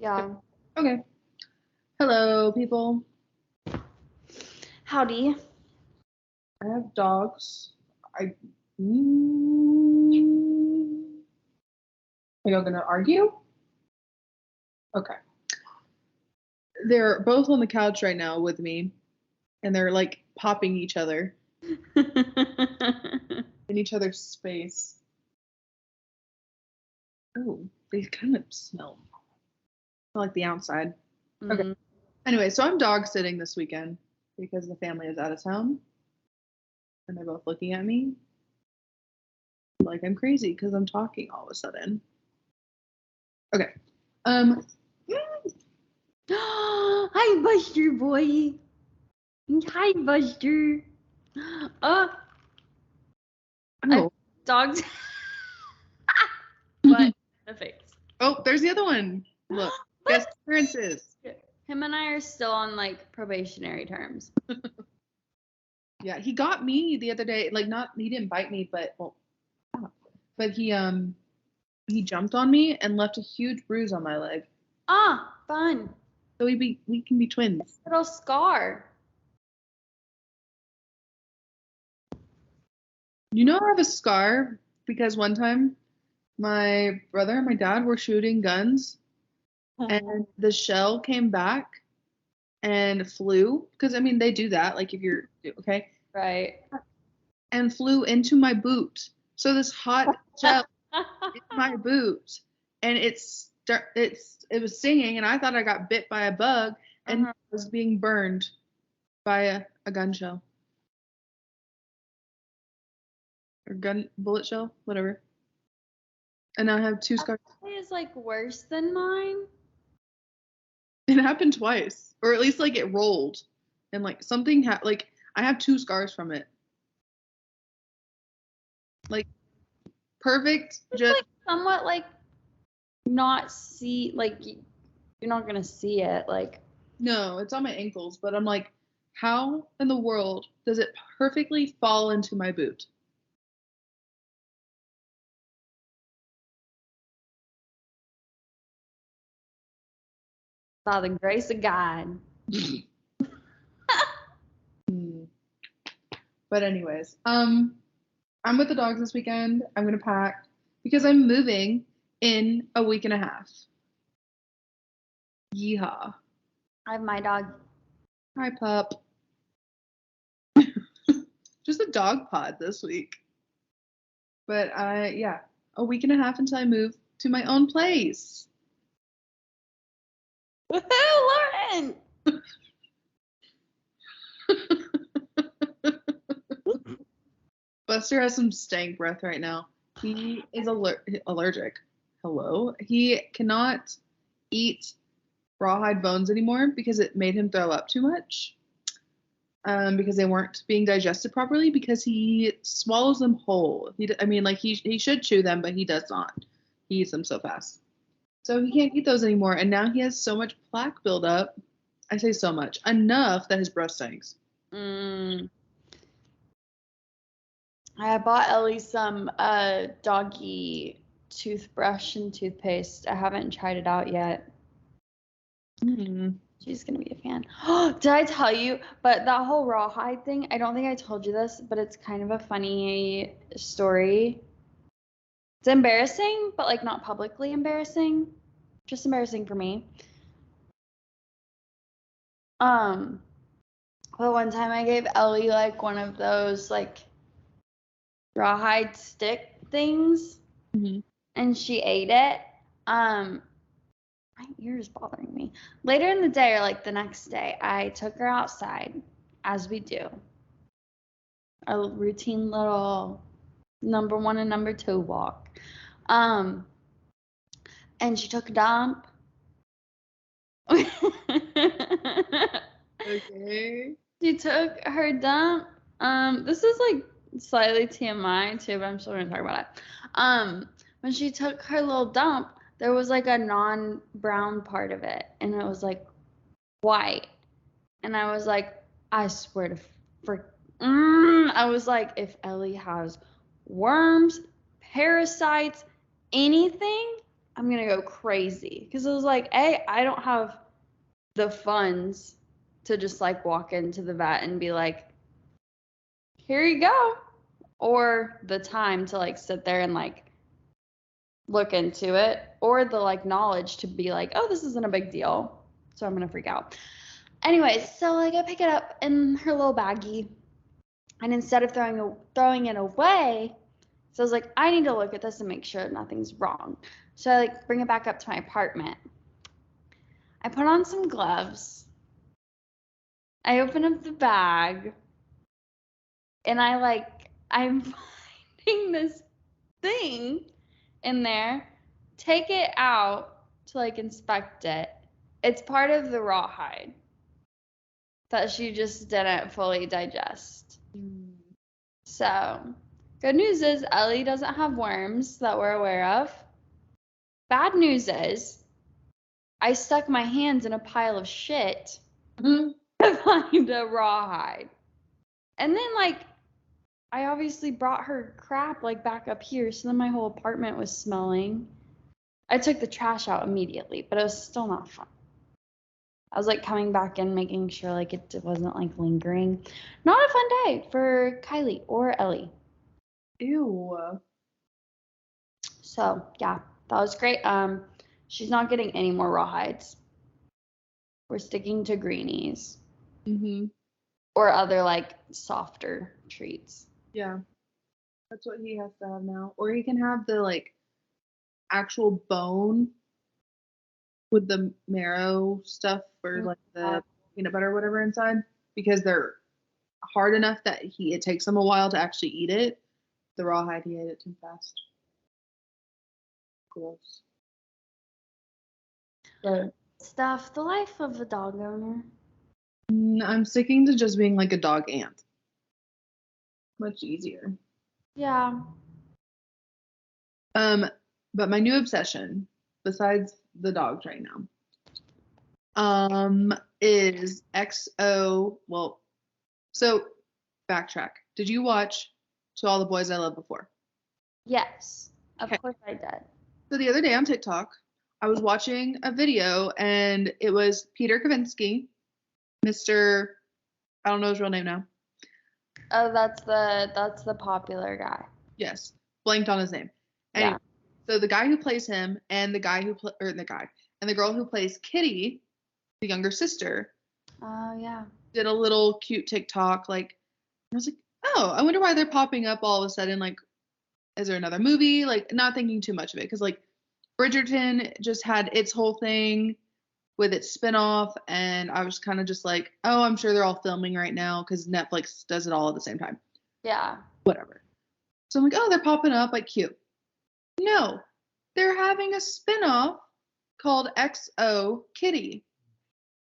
Yeah. Okay. Hello, people. Howdy. I have dogs. Are y'all gonna argue? Okay. They're both on the couch right now with me, and they're like popping each other in each other's space. Oh, they kind of smell like the outside. Okay. Mm. Anyway, so I'm dog sitting this weekend because the family is out of town, and they're both looking at me like I'm crazy because I'm talking all of a sudden. Okay. Hi, Buster boy. Hi, Buster. Oh. Dogs. But the face. Oh, there's the other one. Look, guest appearances. Him and I are still on like probationary terms. Yeah, he got me the other day. Like, not he didn't bite me, but he jumped on me and left a huge bruise on my leg. Ah, fun. So we can be twins. Little scar. You know, I have a scar because one time my brother and my dad were shooting guns, and the shell came back and flew. Because I mean, they do that. Like if you're okay. Right. And flew into my boot. So this hot shell in my boot, and it was stinging, and I thought I got bit by a bug, and I was being burned by a gun shell or bullet shell, whatever. And now I have 2 scars. That is like worse than mine. It happened twice, or at least like it rolled, and like something like I have 2 scars from it. Like perfect, It's just like somewhat like not see like you're not gonna see it like. no, it's on my ankles, but I'm like, how in the world does it perfectly fall into my boot? By the grace of God. But anyways, I'm with the dogs this weekend. I'm gonna pack because I'm moving in a week and a half. Yeehaw. I have my dog. Hi, pup. Just a dog pod this week. But yeah, a week and a half until I move to my own place. Woohoo, Lauren! Buster has some stank breath right now. He is allergic. Hello? He cannot eat rawhide bones anymore because it made him throw up too much. Because they weren't being digested properly because he swallows them whole. He should chew them, but he does not. He eats them so fast. So he can't eat those anymore, and now he has so much plaque buildup. I say so much. Enough that his breath stinks. I bought Ellie some doggy toothbrush and toothpaste. I haven't tried it out yet. She's gonna be a fan. Did I tell you? But that whole rawhide thing, I don't think I told you this, but it's kind of a funny story. It's embarrassing, but like not publicly embarrassing. Just embarrassing for me. Well, one time I gave Ellie like one of those like rawhide stick things, and she ate it. My ear is bothering me. Later in the day, or like the next day, I took her outside, as we do. A routine little number 1 and number 2 walk. And she took a dump. Okay. She took her dump. This is like slightly TMI too, but I'm still gonna talk about it. When she took her little dump, there was like a non-brown part of it, and it was like white. And I was like, I swear to I was like, if Ellie has worms, parasites, anything, I'm going to go crazy. Because it was like, A, I don't have the funds to just like walk into the vet and be like, here you go. Or the time to like sit there and like look into it. Or the like knowledge to be like, oh, this isn't a big deal. So I'm going to freak out. Anyways, so like I pick it up in her little baggie. And instead of throwing it away, so I was like, I need to look at this and make sure nothing's wrong. So I like bring it back up to my apartment. I put on some gloves. I open up the bag. And I'm finding this thing in there. Take it out to like inspect it. It's part of the rawhide that she just didn't fully digest. So, good news is Ellie doesn't have worms that we're aware of. Bad news is I stuck my hands in a pile of shit to find a rawhide. And then, like, I obviously brought her crap, like, back up here, so then my whole apartment was smelling. I took the trash out immediately, but it was still not fun. I was, like, coming back in, making sure, like, it wasn't, like, lingering. Not a fun day for Kylie or Ellie. Ew. So, yeah, that was great. She's not getting any more rawhides. We're sticking to greenies. Mm-hmm. Or other, like, softer treats. Yeah. That's what he has to have now. Or he can have the, like, actual bone with the marrow stuff or, like, the peanut butter or whatever inside. Because they're hard enough that it takes him a while to actually eat it. The rawhide, he ate it too fast. Gross. But Stuff, the life of a dog owner. I'm sticking to just being like a dog aunt. Much easier. Yeah. But my new obsession, besides the dogs right now, is XO. Well, so backtrack. Did you watch To All the Boys I Loved Before? Yes. Of Okay. course I did. So the other day on TikTok, I was watching a video and it was Peter Kavinsky, Mr. I don't know his real name now. Oh, that's the popular guy. Yes, blanked on his name. Anyway, Yeah. so the guy who plays him and the girl who plays Kitty, the younger sister. Oh yeah. Did a little cute TikTok, like, I was like, oh, I wonder why they're popping up all of a sudden. Like, is there another movie? Like, not thinking too much of it, because like Bridgerton just had its whole thing with its spinoff, and I was kind of just like, oh, I'm sure they're all filming right now because Netflix does it all at the same time. Yeah. Whatever. So I'm like, oh, they're popping up, like, cute. No, they're having a spinoff called XO Kitty,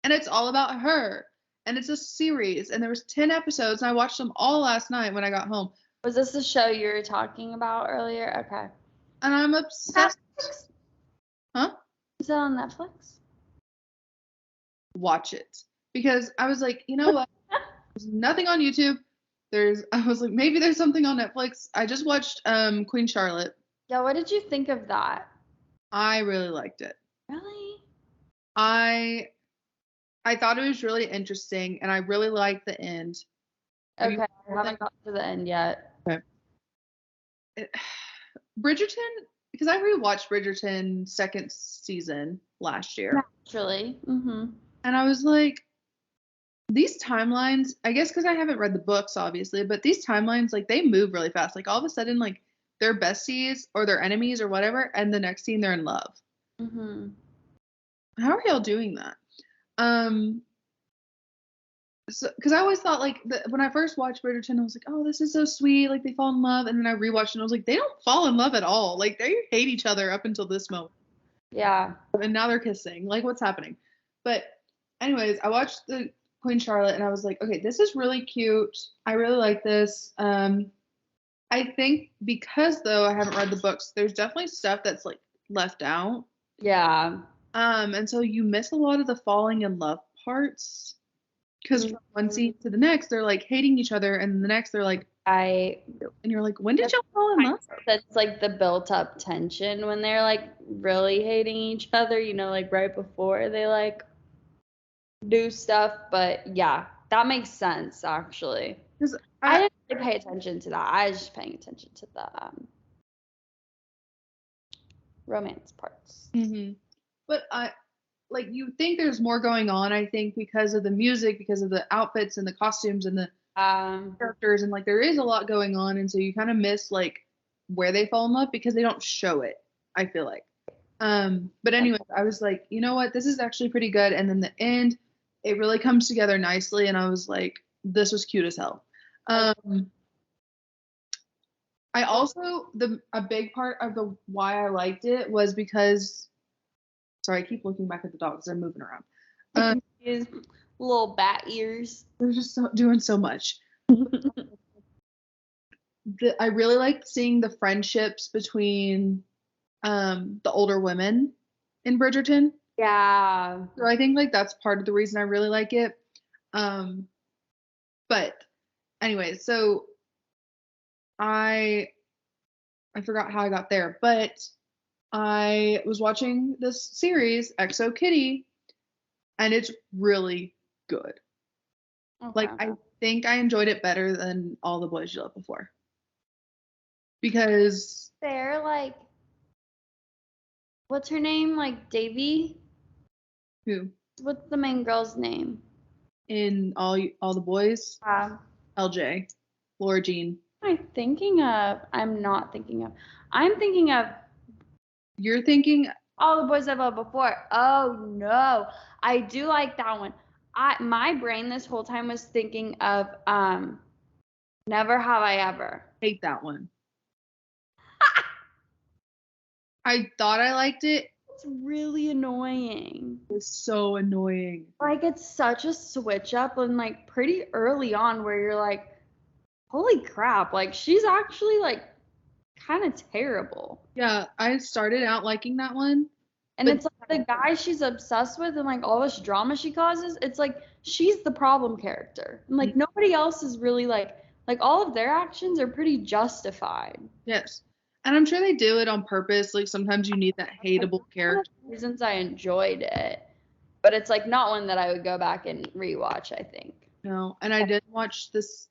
and it's all about her, and it's a series, and there was 10 episodes, and I watched them all last night when I got home. Was this the show you were talking about earlier? Okay. And I'm obsessed. Netflix? Huh? Is that on Netflix? Watch it, because I was like, you know what? There's nothing on YouTube. I was like, maybe there's something on Netflix. I just watched Queen Charlotte. Yeah, what did you think of that? I really liked it. Really? I thought it was really interesting, and I really liked the end. Okay, I haven't gotten to the end yet. Okay. Bridgerton, because I rewatched Bridgerton second season last year. Naturally. Mm-hmm. And I was like, these timelines, I guess because I haven't read the books, obviously, but these timelines, like, they move really fast. Like, all of a sudden, like, they're besties or they're enemies or whatever, and the next scene they're in love. Mm-hmm. How are y'all doing that? So, because I always thought, like, when I first watched Bridgerton, I was like, oh, this is so sweet. Like, they fall in love. And then I rewatched it and I was like, they don't fall in love at all. Like, they hate each other up until this moment. Yeah. And now they're kissing. Like, what's happening? But anyways, I watched the Queen Charlotte and I was like, okay, this is really cute. I really like this. I think because, though, I haven't read the books, there's definitely stuff that's, like, left out. Yeah. And so you miss a lot of the falling in love parts. Because from one scene to the next, they're like hating each other, and the next they're like And you're like, when did y'all fall in love? That's like the built up tension when they're like really hating each other, you know, like right before they like do stuff. But yeah, that makes sense actually. I didn't really pay attention to that. I was just paying attention to the romance parts. Mm-hmm. But you think there's more going on, I think, because of the music, because of the outfits and the costumes and the characters, and like there is a lot going on, and so you kind of miss like where they fall in love because they don't show it, I feel like. But anyway, I was like, you know what, this is actually pretty good, and then the end, it really comes together nicely, and I was like, this was cute as hell. I also a big part of the why I liked it was because, sorry, I keep looking back at the dogs, they're moving around. His little bat ears. They're just doing so much. I really liked seeing the friendships between the older women in Bridgerton. Yeah. So I think like that's part of the reason I really like it. But anyway, so I forgot how I got there, but I was watching this series, XO Kitty, and it's really good. Okay. Like I think I enjoyed it better than All the Boys You Loved Before. Because they're like, what's her name? Like Davy? Who? What's the main girl's name? In All the Boys? LJ. Laura Jean. I'm thinking of. I'm not thinking of. I'm thinking of. You're thinking All the Boys I've Loved Before. Oh no, I do like that one. My brain this whole time was thinking of Never Have I Ever. Hate that one. I thought I liked it. It's really annoying. It's so annoying. Like it's such a switch up and like pretty early on where you're like, holy crap, like she's actually like kind of terrible. Yeah, I started out liking that one. And it's like the guy she's obsessed with and like all this drama she causes, it's like she's the problem character. And like nobody else is really like all of their actions are pretty justified. Yes. And I'm sure they do it on purpose. Like sometimes you need that hateable character. One of the reasons I enjoyed it. But it's like not one that I would go back and rewatch, I think. No. And I did watch this.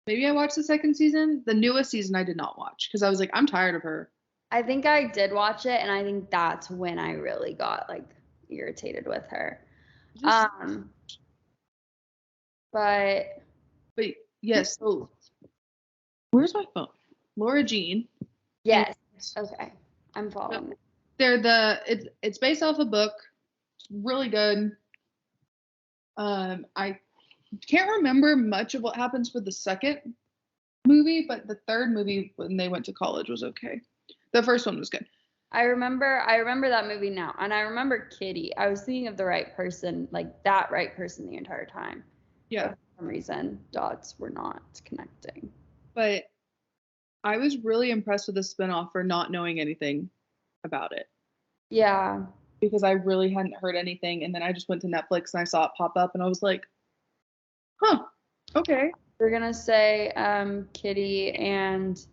Maybe I watched the second season. The newest season I did not watch because I was like, I'm tired of her. I think I did watch it, and I think that's when I really got like irritated with her. But yes. So where's my phone? Laura Jean. Yes. Okay. I'm following. It's based off a book. It's really good. I can't remember much of what happens with the second movie, but the third movie when they went to college was okay. The first one was good. I remember that movie now, and I remember Kitty. I was thinking of the right person, like that right person the entire time. Yeah. For some reason, dots were not connecting. But I was really impressed with the spinoff for not knowing anything about it. Yeah. Because I really hadn't heard anything, and then I just went to Netflix and I saw it pop up, and I was like, huh, okay. We're gonna say Kitty and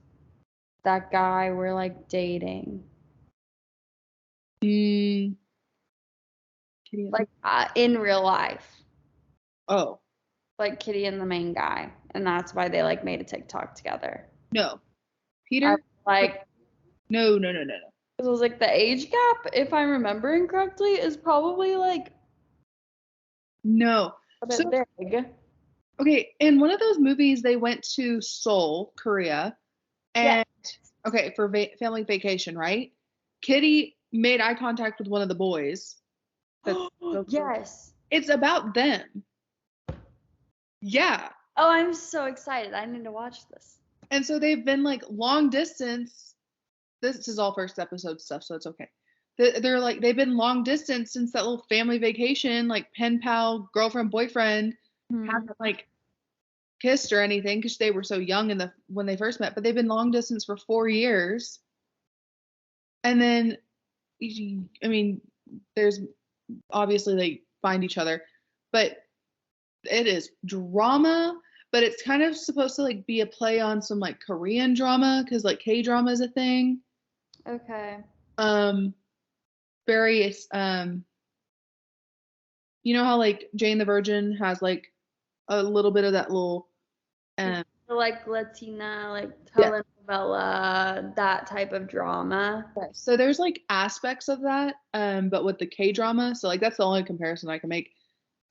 that guy were like dating. Kitty like in real life. Oh. Like Kitty and the main guy, and that's why they like made a TikTok together. No. Peter? No. It was like the age gap, if I'm remembering correctly, is probably like no. a bit big. Okay, in one of those movies, they went to Seoul, Korea, and okay, for family vacation, right? Kitty made eye contact with one of the boys. Yes. It's about them. Yeah. Oh, I'm so excited. I need to watch this. And so they've been like long distance. This is all first episode stuff, so it's okay. They're like, they've been long distance since that little family vacation, like pen pal, girlfriend, boyfriend, haven't like kissed or anything because they were so young when they first met, but they've been long distance for 4 years. And then, I mean, there's obviously they find each other, but it is drama. but it's kind of supposed to like be a play on some like Korean drama because like K-drama is a thing. Okay. Various you know how like Jane the Virgin has like a little bit of that little like Latina, like yeah. telenovela, that type of drama. So there's like aspects of that, but with the K-drama, so like that's the only comparison I can make.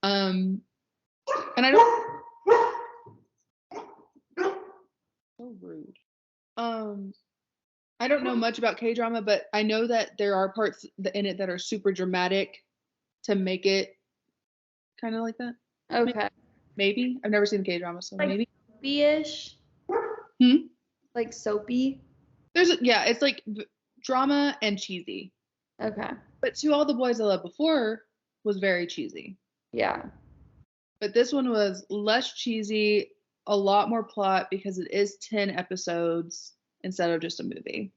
And I don't so rude. I don't know much about K-drama, but I know that there are parts in it that are super dramatic to make it kind of like that. Okay. Maybe. I've never seen K-drama, so Like maybe. soapy-ish? Hmm? Like soapy? Yeah, it's like drama and cheesy. Okay. But To All the Boys I Loved Before was very cheesy. Yeah. But this one was less cheesy, a lot more plot because it is 10 episodes instead of just a movie.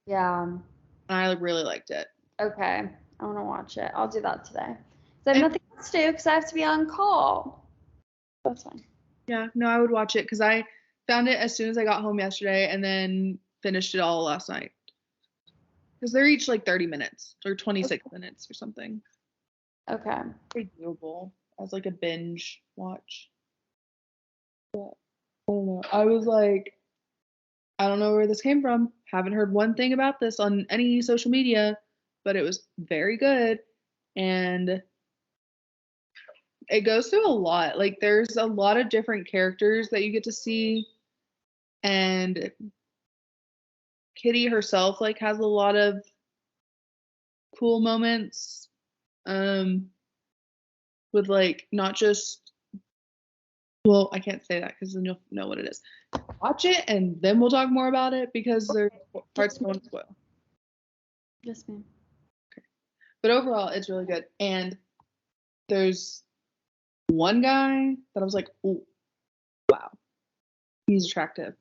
Yeah. I really liked it. Okay. I want to watch it. I'll do that today. So I have nothing else to do because I have to be on call. That's fine. Yeah, no, I would watch it because I found it as soon as I got home yesterday and then finished it all last night. Because they're each like 30 minutes or 26 minutes or something. Okay. Pretty doable as like a binge watch. But I don't know. I was like, I don't know where this came from. Haven't heard one thing about this on any social media, but it was very good. And it goes through a lot. Like there's a lot of different characters that you get to see. And Kitty herself like has a lot of cool moments. With like not just well, I can't say that because then you'll know what it is. Watch it and then we'll talk more about it because there's parts I won't spoil. Yes, ma'am. Okay. But overall, it's really good. And there's one guy that I was like, oh, wow, he's attractive.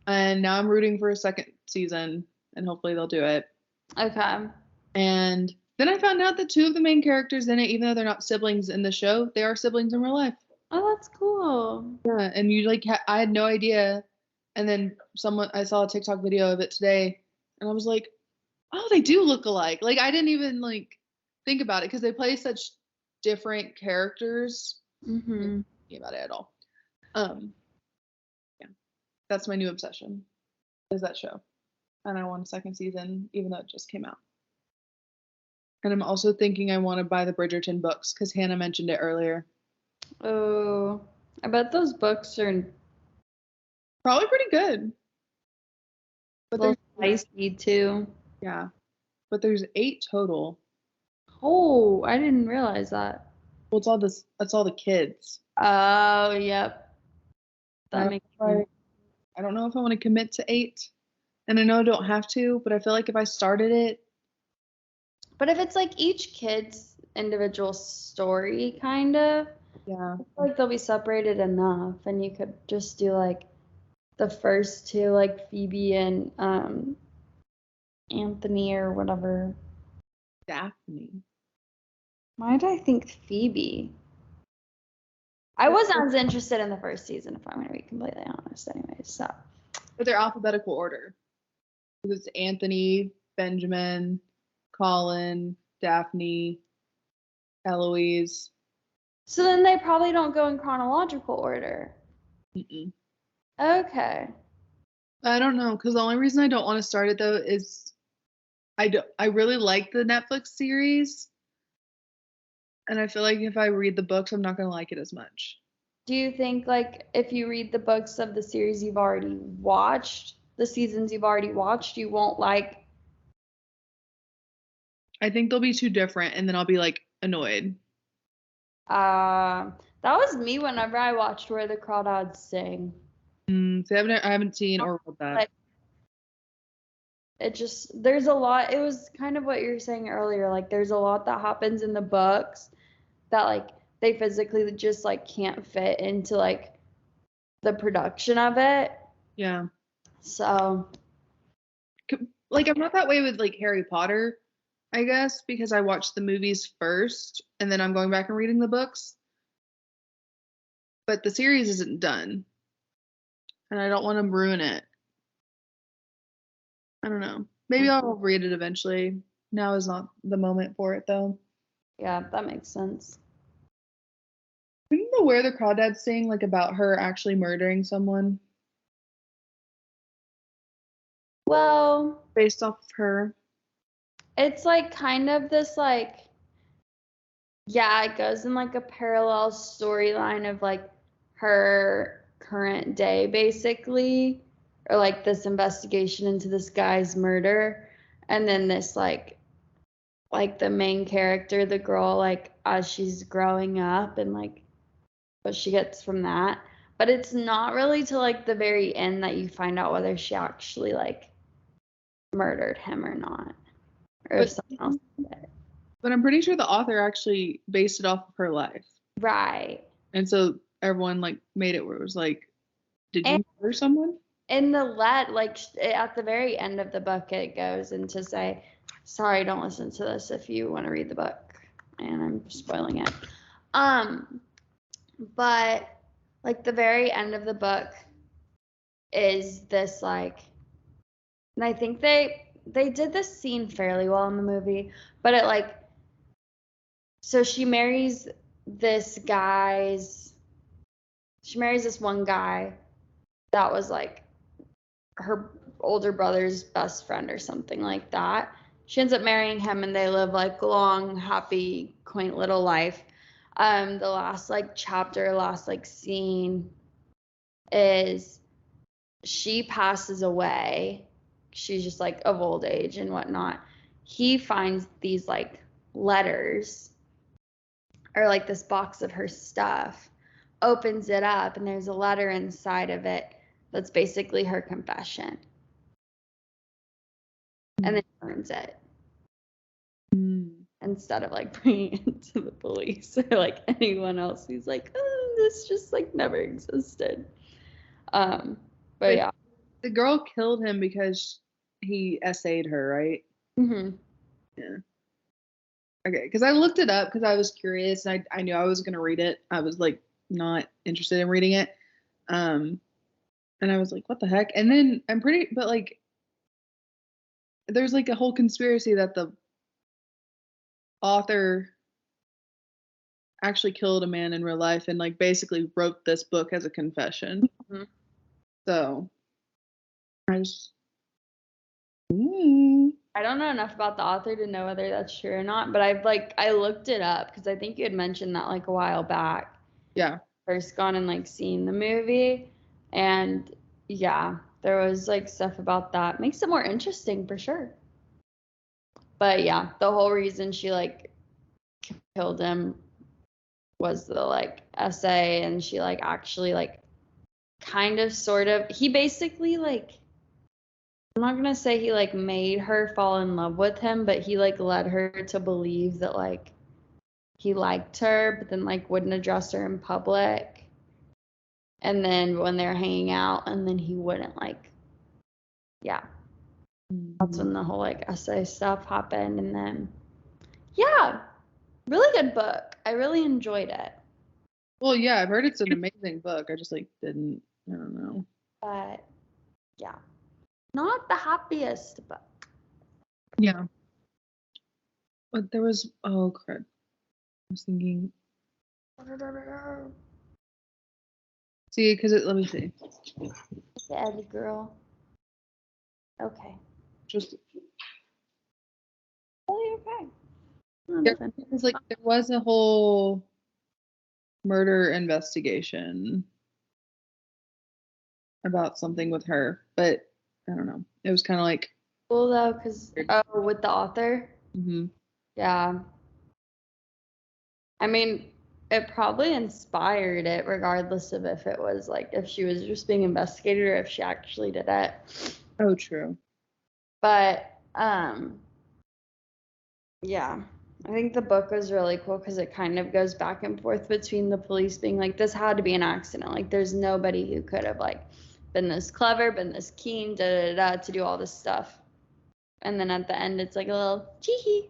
And now I'm rooting for a second season, and hopefully they'll do it. Okay. And then I found out that two of the main characters in it, even though they're not siblings in the show, they are siblings in real life. Oh, that's cool. Yeah, and you like I had no idea, and then I saw a TikTok video of it today, and I was like, oh, they do look alike. Like I didn't even like think about it because they play such different characters. Mm-hmm. I didn't think about it at all. Yeah, that's my new obsession. Is that show, and I want a second season, even though it just came out. And I'm also thinking I want to buy the Bridgerton books because Hannah mentioned it earlier. Oh, I bet those books are Probably pretty good. But a little spicy too. yeah, but there's 8 total. Oh, I didn't realize that. Well, it's all the kids. Oh, yep. That makes sense. I don't know if I want to commit to 8, and I know I don't have to, but I feel like if I started it. But if it's like each kid's individual story, kind of, Yeah, I feel like they'll be separated enough, and you could just do like the first two, like Phoebe and Anthony or whatever. Daphne. Why did I think Phoebe? I wasn't as interested in the first season, if I'm going to be completely honest, anyways. So. But they're alphabetical order. It's Anthony, Benjamin, Colin, Daphne, Eloise. So then they probably don't go in chronological order. Mm-mm. Okay. I don't know, because the only reason I don't want to start it though is I really like the Netflix series, and I feel like if I read the books, I'm not gonna like it as much. Do you think like if you read the books of the series you've already watched, the seasons you've already watched, you won't like? I think they'll be too different, and then I'll be like annoyed. That was me whenever I watched Where the Crawdads Sing. See, I haven't seen or read that. Like, there's a lot. It was kind of what you were saying earlier. Like, there's a lot that happens in the books that like they physically just like can't fit into like the production of it. Yeah. So. Like I'm not that way with like Harry Potter, I guess, because I watched the movies first and then I'm going back and reading the books. But the series isn't done. And I don't want to ruin it. I don't know. Maybe I'll read it eventually. Now is not the moment for it, though. Yeah, that makes sense. Didn't the Where the Crawdads sing like about her actually murdering someone? Well, based off of her. It's like kind of this like, yeah, it goes in like a parallel storyline of like her current day basically, or like this investigation into this guy's murder, and then this like the main character, the girl, like as she's growing up and like what she gets from that. But it's not really till like the very end that you find out whether she actually like murdered him or not, or if someone else did it. But I'm pretty sure the author actually based it off of her life. Right. And so everyone like made it where it was like, did you murder someone? In the like at the very end of the book, it goes into say, sorry, don't listen to this if you want to read the book, and I'm spoiling it. But like the very end of the book is this like, and I think they did this scene fairly well in the movie, but it like, so she marries this one guy that was like her older brother's best friend or something like that. She ends up marrying him and they live like long, happy, quaint little life. The last like chapter, last like scene is she passes away. She's just like of old age and whatnot. He finds these like letters or like this box of her stuff, opens it up, and there's a letter inside of it that's basically her confession. And then burns it. Instead of like bringing it to the police or like anyone else who's like, oh, this just like never existed. But yeah. The girl killed him because he essayed her, right? Mm-hmm. Yeah. Okay, because I looked it up because I was curious and I knew I was gonna read it. I was like not interested in reading it. And I was like, what the heck? And then but like there's like a whole conspiracy that the author actually killed a man in real life and like basically wrote this book as a confession. Mm-hmm. So I just I don't know enough about the author to know whether that's true or not, but I looked it up because I think you had mentioned that like a while back. Yeah. First gone and like seen the movie, and yeah, there was like stuff about that. Makes it more interesting for sure. But yeah, the whole reason she like killed him was the like essay, and she like actually like kind of sort of he basically like, I'm not gonna say he like made her fall in love with him, but he like led her to believe that like he liked her, but then like wouldn't address her in public. And then when they're hanging out, and then he wouldn't like, yeah. That's when the whole like essay stuff happened. And then, yeah, really good book. I really enjoyed it. Well, yeah, I've heard it's an amazing book. I just like didn't, I don't know. But yeah, not the happiest book. Yeah. But there was, oh crap. I was thinking. See, because let me see. The Eddie girl. Okay. Just. Oh, okay. Because like there was a whole murder investigation about something with her, but I don't know. It was kind of like cool though, because with the author. Mm-hmm. Yeah. I mean, it probably inspired it, regardless of if it was like if she was just being investigated or if she actually did it. Oh, true. But yeah, I think the book was really cool because it kind of goes back and forth between the police being like, this had to be an accident. Like, there's nobody who could have like been this clever, been this keen, to do all this stuff. And then at the end, it's like a little chee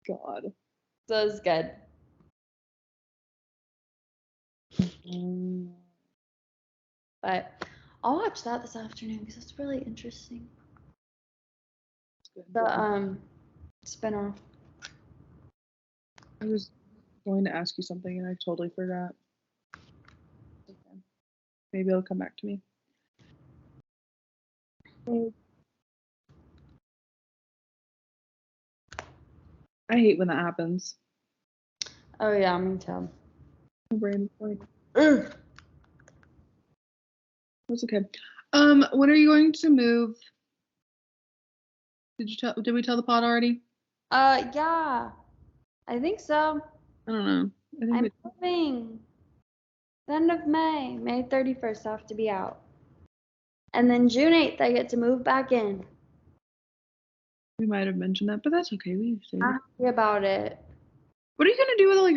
God. So it was good. But I'll watch that this afternoon because it's really interesting. The spinoff. I was going to ask you something and I totally forgot. Okay. Maybe it'll come back to me. I hate when that happens. Oh yeah, me too. My brain is like, ugh. That's okay. When are you going to move? Did we tell the pod already? Yeah. I think so. I don't know. I'm moving. The end of May. May 31st I have to be out. And then June 8th I get to move back in. We might have mentioned that, but that's okay. We say I'm happy about it. What are you gonna do with all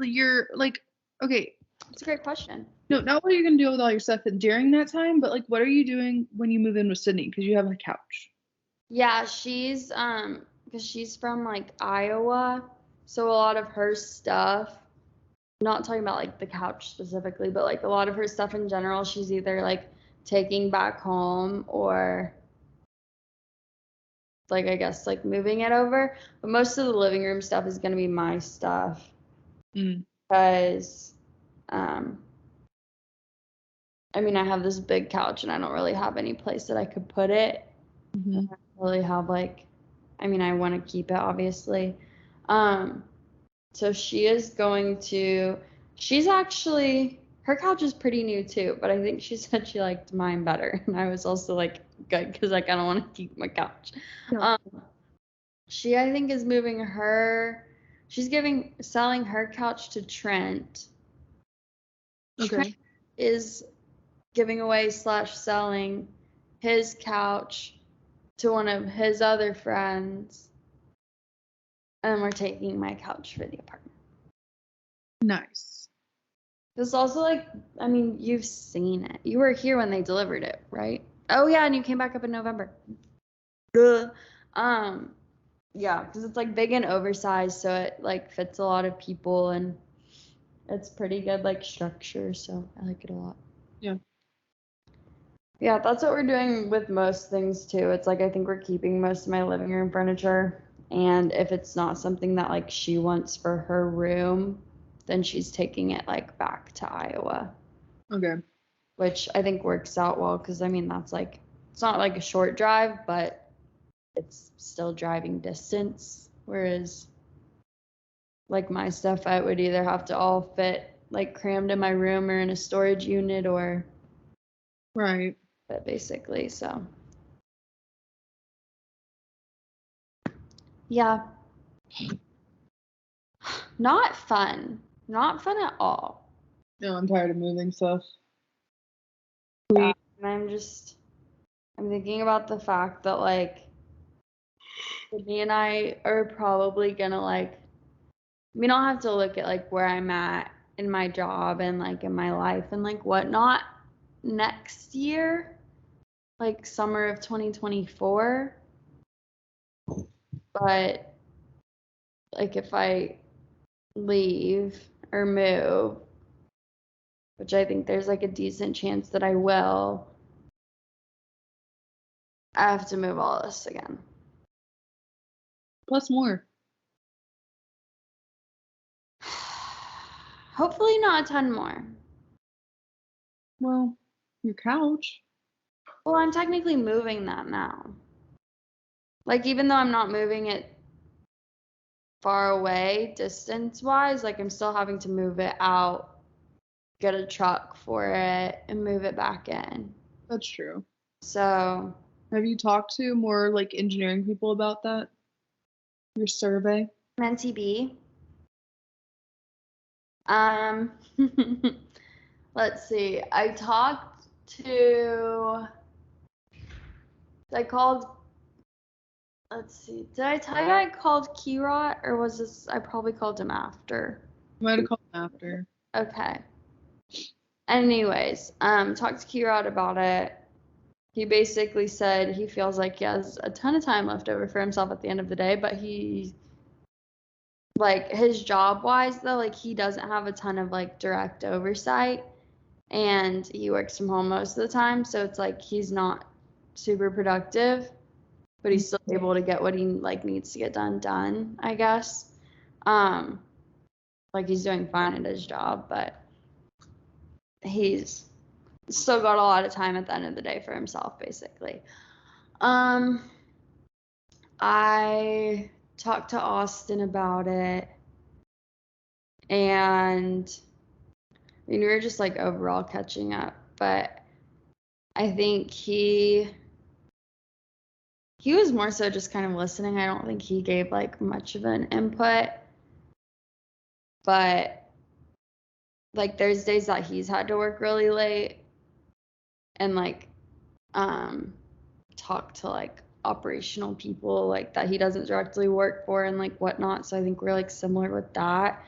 your like? Okay. It's a great question. No, not what are you gonna do with all your stuff during that time, but like, what are you doing when you move in with Sydney? Because you have a couch. Yeah, she's because she's from like Iowa, so a lot of her stuff, not talking about like the couch specifically, but like a lot of her stuff in general, she's either like taking back home or like I guess like moving it over. But most of the living room stuff is gonna be my stuff. Because I mean I have this big couch and I don't really have any place that I could put it. I don't really have like I mean I want to keep it obviously. So she is going to she's actually her couch is pretty new too, but I think she said she liked mine better. And I was also like good because like I don't want to keep my couch. Yeah. She I think is moving her she's selling her couch to Trent. Okay. Trent is giving away / selling his couch to one of his other friends. And we're taking my couch for the apartment. Nice. It's also like, I mean, you've seen it. You were here when they delivered it, right? Oh yeah, and you came back up in November. Yeah, because it's like big and oversized, so it like fits a lot of people and it's pretty good like structure, so I like it a lot. Yeah. Yeah, that's what we're doing with most things too. It's like I think we're keeping most of my living room furniture, and if it's not something that like she wants for her room, then she's taking it like back to Iowa. Okay. Which I think works out well because I mean that's like it's not like a short drive, but it's still driving distance. Whereas like my stuff, I would either have to all fit like crammed in my room or in a storage unit or right. But basically, so yeah. Not fun. Not fun at all. No, I'm tired of moving stuff. Yeah, and I'm thinking about the fact that like Sydney and I are probably gonna like I'll have to look at like where I'm at in my job and like in my life and like whatnot next year, like summer of 2024. But like if I leave or move, which I think there's like a decent chance that I will, I have to move all this again. Plus more. Hopefully not a ton more. Well, your couch. Well, I'm technically moving that now. Like even though I'm not moving it far away distance-wise, like I'm still having to move it out, get a truck for it, and move it back in. That's true. So, have you talked to more like engineering people about that? Your survey? NTB. Let's see. I called. Let's see. Did I tell you I called Kirot, or was this? I probably called him after. You might have called him after. Okay. Anyways, talked to Kirot about it. He basically said he feels like he has a ton of time left over for himself at the end of the day, but he like his job wise though, like he doesn't have a ton of like direct oversight, and he works from home most of the time, so it's like he's not super productive, but he's still able to get what he like needs to get done, I guess. Like he's doing fine at his job, but he's still got a lot of time at the end of the day for himself, basically. I talked to Austin about it, and I mean, we were just like overall catching up, but I think he was more so just kind of listening. I don't think he gave like much of an input, but like there's days that he's had to work really late and like talk to like operational people like that he doesn't directly work for and like whatnot. So I think we're like similar with that.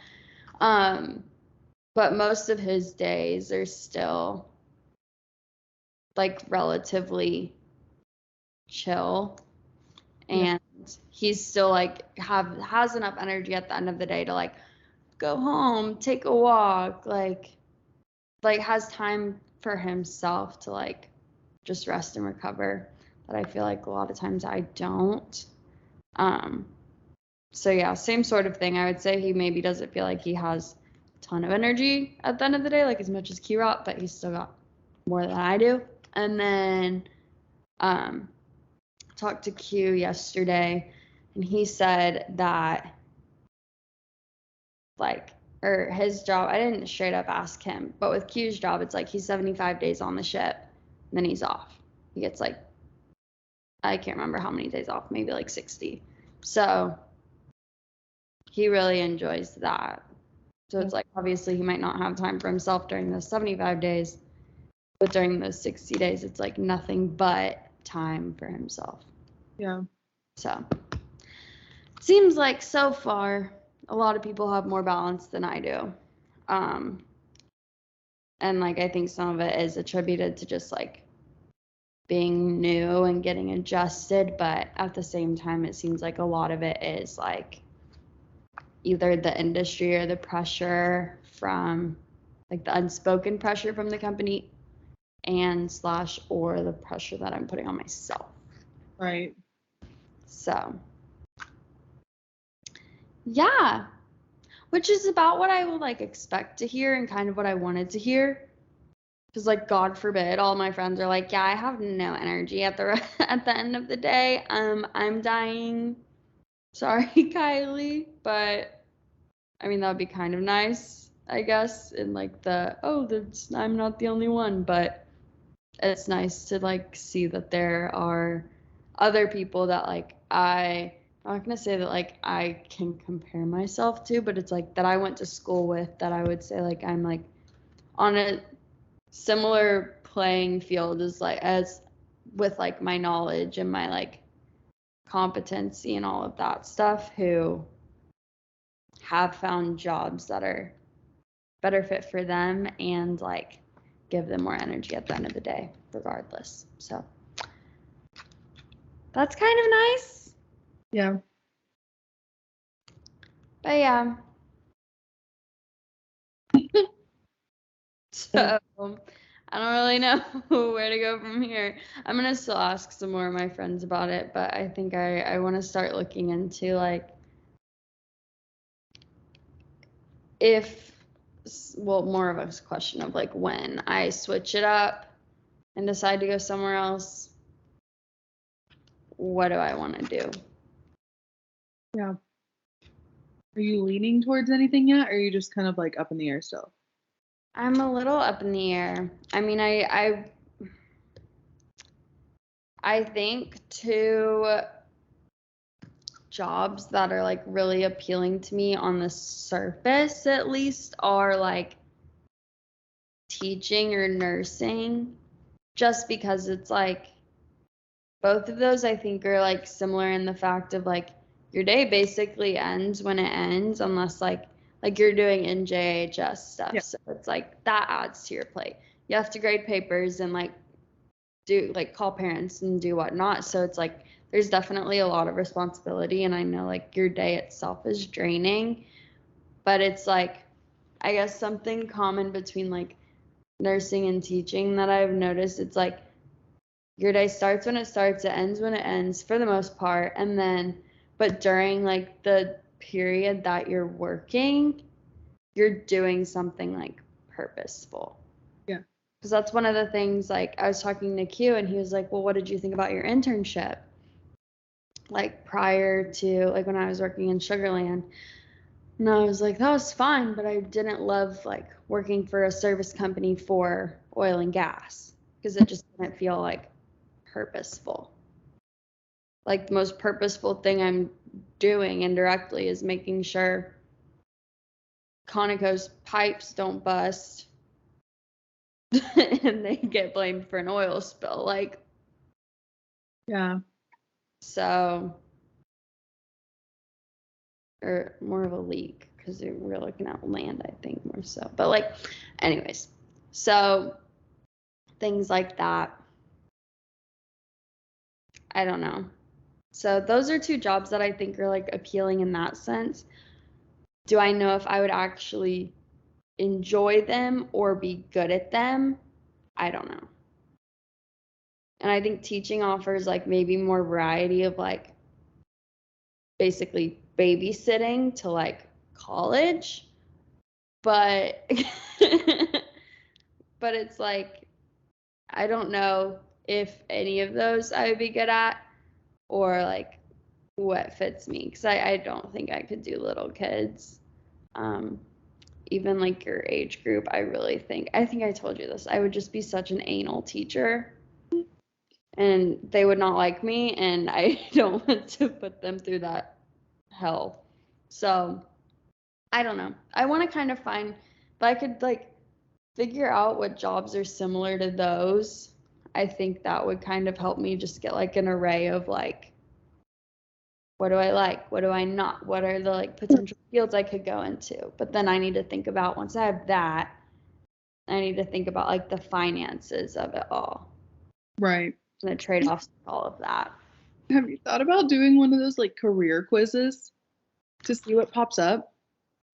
But most of his days are still like relatively chill, and he's still like has enough energy at the end of the day to like go home, take a walk, like has time for himself to like just rest and recover, that I feel like a lot of times I don't. So yeah, same sort of thing. I would say he maybe doesn't feel like he has a ton of energy at the end of the day, like as much as Kirot, but he's still got more than I do. And then talked to Q yesterday, and he said that like, or his job, I didn't straight up ask him, but with Q's job, it's like he's 75 days on the ship, and then he's off. He gets like, I can't remember how many days off, maybe like 60. So he really enjoys that. So it's like, obviously he might not have time for himself during those 75 days, but during those 60 days, it's like nothing but time for himself. Yeah. So seems like so far a lot of people have more balance than I do. And like I think some of it is attributed to just like being new and getting adjusted, but at the same time it seems like a lot of it is like either the industry or the pressure from like the unspoken pressure from the company and / or the pressure that I'm putting on myself. Right. So yeah, which is about what I would like expect to hear and kind of what I wanted to hear. Because like God forbid, all my friends are like, yeah, I have no energy at the end of the day. I'm dying. Sorry, Kylie, but I mean that would be kind of nice, I guess. In like I'm not the only one, but it's nice to like see that there are other people that like I'm not gonna say that like I can compare myself to, but it's like that I went to school with, that I would say like I'm like on a similar playing field as with like my knowledge and my like competency and all of that stuff, who have found jobs that are better fit for them and like give them more energy at the end of the day regardless. So that's kind of nice. Yeah. But yeah. So I don't really know where to go from here. I'm gonna still ask some more of my friends about it, but I think I want to start looking into like more of a question of like when I switch it up and decide to go somewhere else, what do I want to do? Yeah. Are you leaning towards anything yet, or are you just kind of like up in the air still? I'm a little up in the air. I mean, I think two jobs that are like really appealing to me on the surface at least are like teaching or nursing, just because it's like both of those I think are like similar in the fact of like your day basically ends when it ends, unless like you're doing NJHS stuff. Yeah. So it's like that adds to your plate. You have to grade papers and like do like call parents and do whatnot. So it's like there's definitely a lot of responsibility, and I know like your day itself is draining, but it's like, I guess something common between like nursing and teaching that I've noticed, it's like your day starts when it starts, it ends when it ends for the most part, and then but during like the period that you're working, you're doing something like purposeful. Yeah. Because that's one of the things, like I was talking to Q and he was like, well, what did you think about your internship? Like prior to like when I was working in Sugarland. And I was like, that was fine, but I didn't love like working for a service company for oil and gas because it just didn't feel like purposeful. Like the most purposeful thing I'm doing indirectly is making sure Conoco's pipes don't bust and they get blamed for an oil spill. Like, yeah. So, or more of a leak because we're looking at land, I think, more so. But like, anyways, so things like that. I don't know. So those are two jobs that I think are like appealing in that sense. Do I know if I would actually enjoy them or be good at them? I don't know. And I think teaching offers like maybe more variety of like basically babysitting to like college. But but it's like I don't know if any of those I would be good at or like what fits me because I don't think I could do little kids. Even like your age group, I think I told you this. I would just be such an anal teacher and they would not like me and I don't want to put them through that hell. So I don't know. I want to kind of find if I could like figure out what jobs are similar to those. I think that would kind of help me just get like an array of like, what do I like? What do I not? What are the like potential fields I could go into? But then I need to think about once I have that, I need to think about like the finances of it all. Right. And the trade-offs of all of that. Have you thought about doing one of those like career quizzes to see what pops up?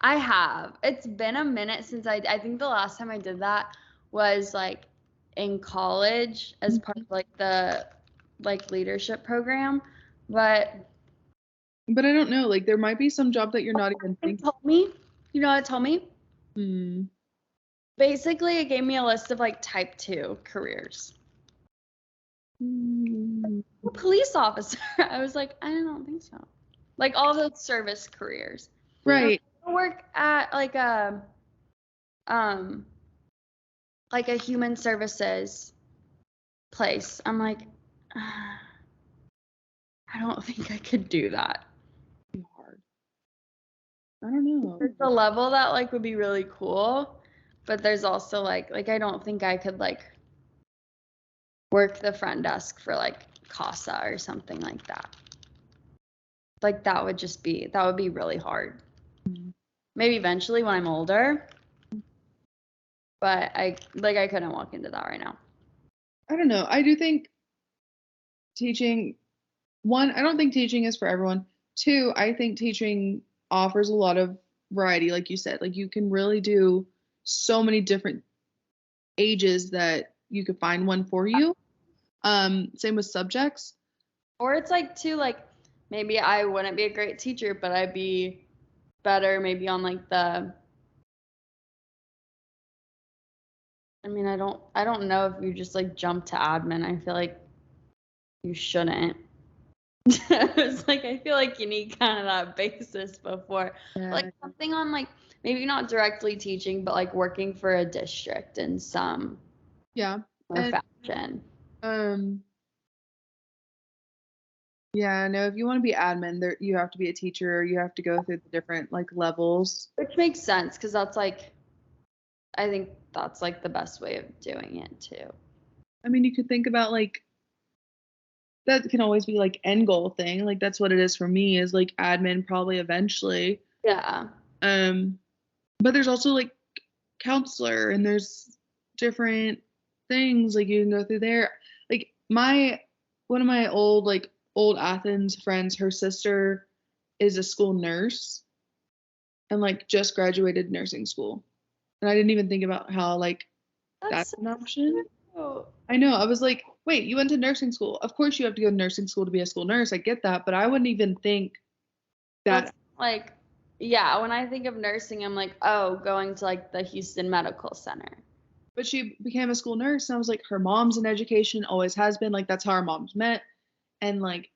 I have. It's been a minute since I think the last time I did that was like in college as part of like the like leadership program. But I don't know. Like there might be some job that you're not even thinking. told me, you know what it told me? Hmm. Basically, it gave me a list of like type 2 careers. Police officer. I was like, I don't think so. Like all those service careers. Right. I work at like a human services place. I'm like, I don't think I could do that. Hard. I don't know. There's a level that like would be really cool, but there's also like I don't think I could like work the front desk for like Casa or something like that. Like that would be really hard. Mm-hmm. Maybe eventually when I'm older, but I couldn't walk into that right now. I don't know. I do think teaching, one, I don't think teaching is for everyone. Two, I think teaching offers a lot of variety, like you said. Like you can really do so many different ages that you could find one for you. Same with subjects. Or it's like too like maybe I wouldn't be a great teacher, but I'd be better maybe on like the I don't know if you just like jump to admin. I feel like you shouldn't. It's like I feel like you need kind of that basis before like something on like maybe not directly teaching, but like working for a district in some fashion. Yeah, no, if you want to be admin, there you have to be a teacher, you have to go through the different like levels. Which makes sense because that's like I think that's like the best way of doing it too. I mean, you could think about like that can always be like end goal thing. Like that's what it is for me is like admin probably eventually. Yeah. But there's also like counselor and there's different things like you can go through there. Like one of my old Athens friends, her sister is a school nurse and like just graduated nursing school. And I didn't even think about how like that's an option. Cute. I know. I was like, wait, you went to nursing school. Of course you have to go to nursing school to be a school nurse. I get that, but I wouldn't even think that. That's like, yeah, when I think of nursing, I'm like, oh, going to like the Houston Medical Center. But she became a school nurse, and I was like, her mom's in education, always has been. Like that's how our moms met, and like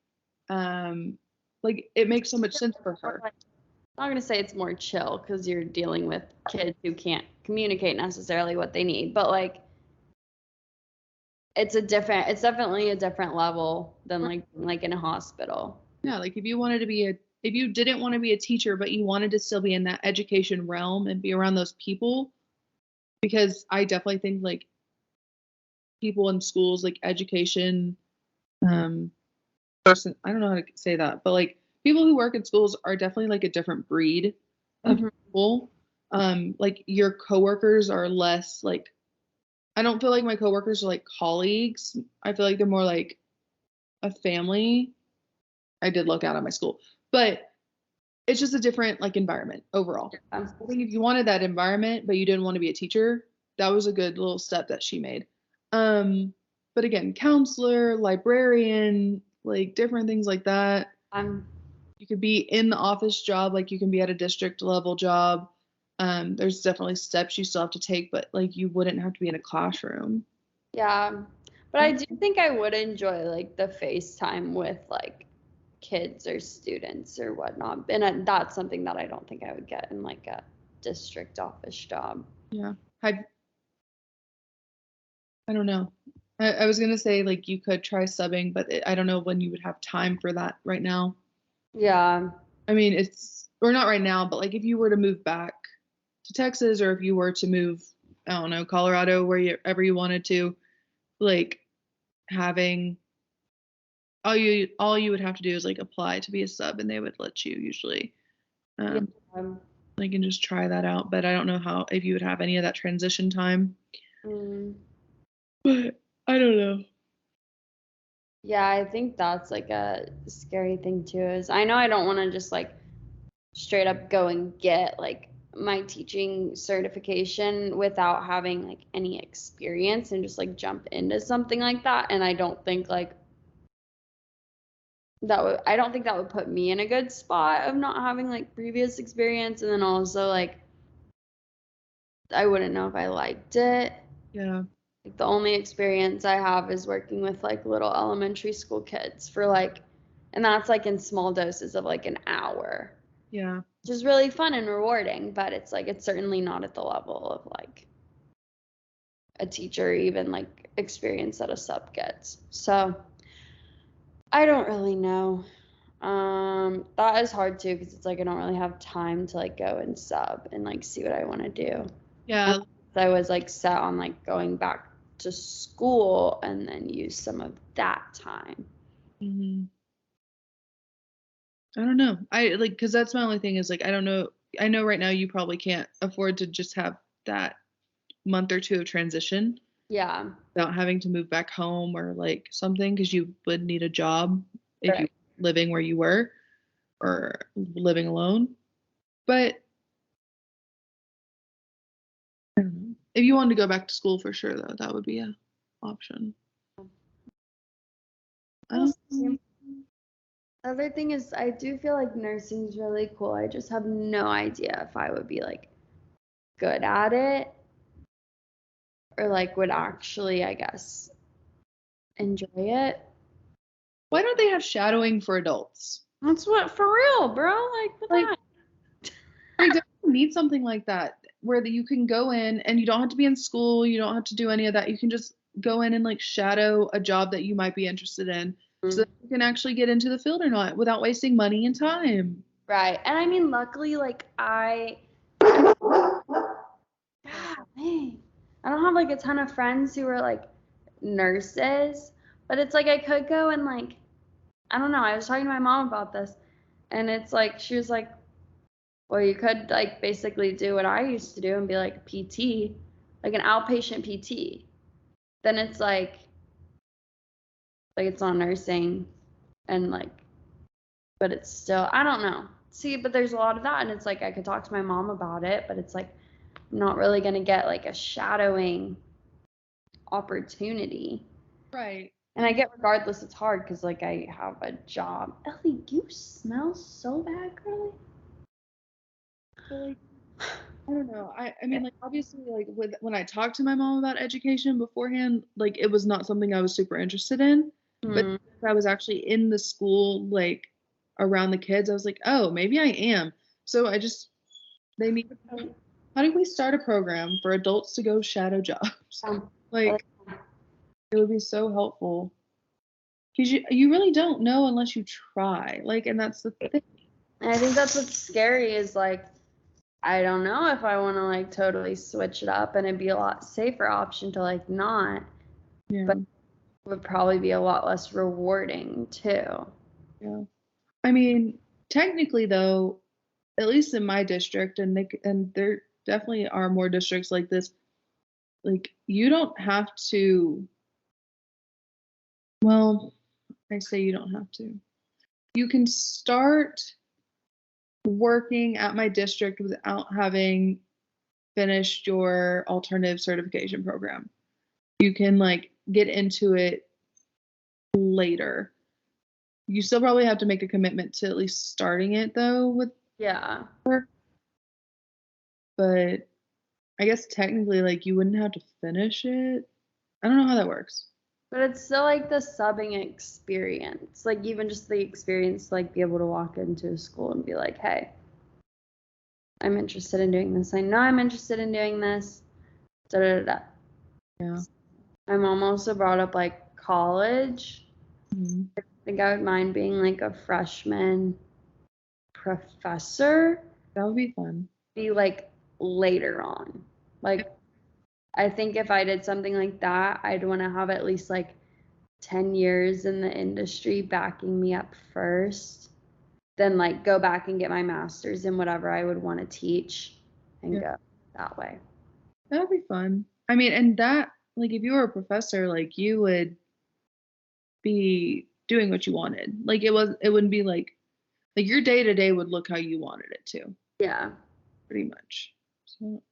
it makes so much sense for her. I'm not gonna say it's more chill because you're dealing with kids who can't communicate necessarily what they need, but like it's definitely a different level than like in a hospital. Yeah, like if you didn't want to be a teacher, but you wanted to still be in that education realm and be around those people, because I definitely think like people in schools, like education, person, I don't know how to say that, but like people who work in schools are definitely like a different breed of people. Like your coworkers are less like, I don't feel like my coworkers are like colleagues. I feel like they're more like a family. I did look out at my school, but it's just a different like environment overall. I think if you wanted that environment, but you didn't want to be a teacher, that was a good little step that she made. But again, counselor, librarian, like different things like that. You could be in the office job, like you can be at a district level job. There's definitely steps you still have to take, but like you wouldn't have to be in a classroom. Yeah, but I do think I would enjoy like the FaceTime with like kids or students or whatnot, and that's something that I don't think I would get in like a district office job. Yeah, I don't know. I was gonna say like you could try subbing, but I don't know when you would have time for that right now. Yeah. I mean, or not right now, but like if you were to move back to Texas, or if you were to move, I don't know, Colorado, wherever you wanted to, like having all you would have to do is like apply to be a sub, and they would let you usually. Yeah. I can just try that out, but I don't know if you would have any of that transition time. But I don't know. Yeah, I think that's like a scary thing too, is I know I don't want to just like straight up go and get like my teaching certification without having like any experience and just like jump into something like that. And I don't think like I don't think that would put me in a good spot of not having like previous experience. And then also like I wouldn't know if I liked it. Yeah. Like the only experience I have is working with like little elementary school kids for like, and that's like in small doses of like an hour. Yeah. Which is really fun and rewarding, but it's like it's certainly not at the level of like a teacher or even like experience that a sub gets. So I don't really know. That is hard too because it's like I don't really have time to like go and sub and like see what I want to do. Yeah. I was like set on like going back to school and then use some of that time. Mm-hmm. I don't know. I like, because that's my only thing is like I don't know. I know right now you probably can't afford to just have that month or two of transition. Yeah. Without having to move back home or like something, because you would need a job if you were living where you were or living alone. But I don't know. If you wanted to go back to school for sure, though, that would be an option. The other thing is I do feel like nursing is really cool. I just have no idea if I would be like good at it or like would actually, I guess, enjoy it. Why don't they have shadowing for adults? That's what, for real, bro. Like they definitely need something like that where you can go in and you don't have to be in school. You don't have to do any of that. You can just go in and like shadow a job that you might be interested in, so that you can actually get into the field or not without wasting money and time. Right. And I mean, luckily, like I don't have like a ton of friends who are like nurses, but it's like I could go and like, I don't know. I was talking to my mom about this, and it's like she was like, well, you could like basically do what I used to do and be like a PT, like an outpatient PT. Then it's like it's not nursing. and like, but it's still, I don't know. See, but there's a lot of that, and it's like I could talk to my mom about it, but it's like I'm not really gonna get like a shadowing opportunity. Right. And I get regardless it's hard because like I have a job. Ellie, you smell so bad, girlie. So, like, I don't know. I mean, like, obviously, like, when I talked to my mom about education beforehand, like, it was not something I was super interested in. But if I was actually in the school, like, around the kids, I was like, oh, maybe I am. So they need to, how do we start a program for adults to go shadow jobs? Like, it would be so helpful. Because you really don't know unless you try. Like, and that's the thing. And I think that's what's scary is like, I don't know if I want to like totally switch it up, and it'd be a lot safer option to like not. Yeah. But it would probably be a lot less rewarding too. Yeah. I mean, technically though, at least in my district, and there definitely are more districts like this, like you don't have to, well, I say you don't have to. You can start working at my district without having finished your alternative certification program. You can like get into it later. You still probably have to make a commitment to at least starting it though with Yeah. her. But I guess technically like you wouldn't have to finish it. I don't know how that works. But it's still like the subbing experience. Like even just the experience to like be able to walk into a school and be like, hey, I'm interested in doing this. I know I'm interested in doing this. Da da da. Yeah. My mom also brought up like college. Mm-hmm. I think I would mind being like a freshman professor. That would be fun. Be like later on. Like I think if I did something like that, I'd want to have at least like 10 years in the industry backing me up first, then like go back and get my master's in whatever I would want to teach and go that way. That would be fun. I mean, and that, like, if you were a professor, like, you would be doing what you wanted. Like, it wouldn't be like your day to day would look how you wanted it to. Yeah. Pretty much. So,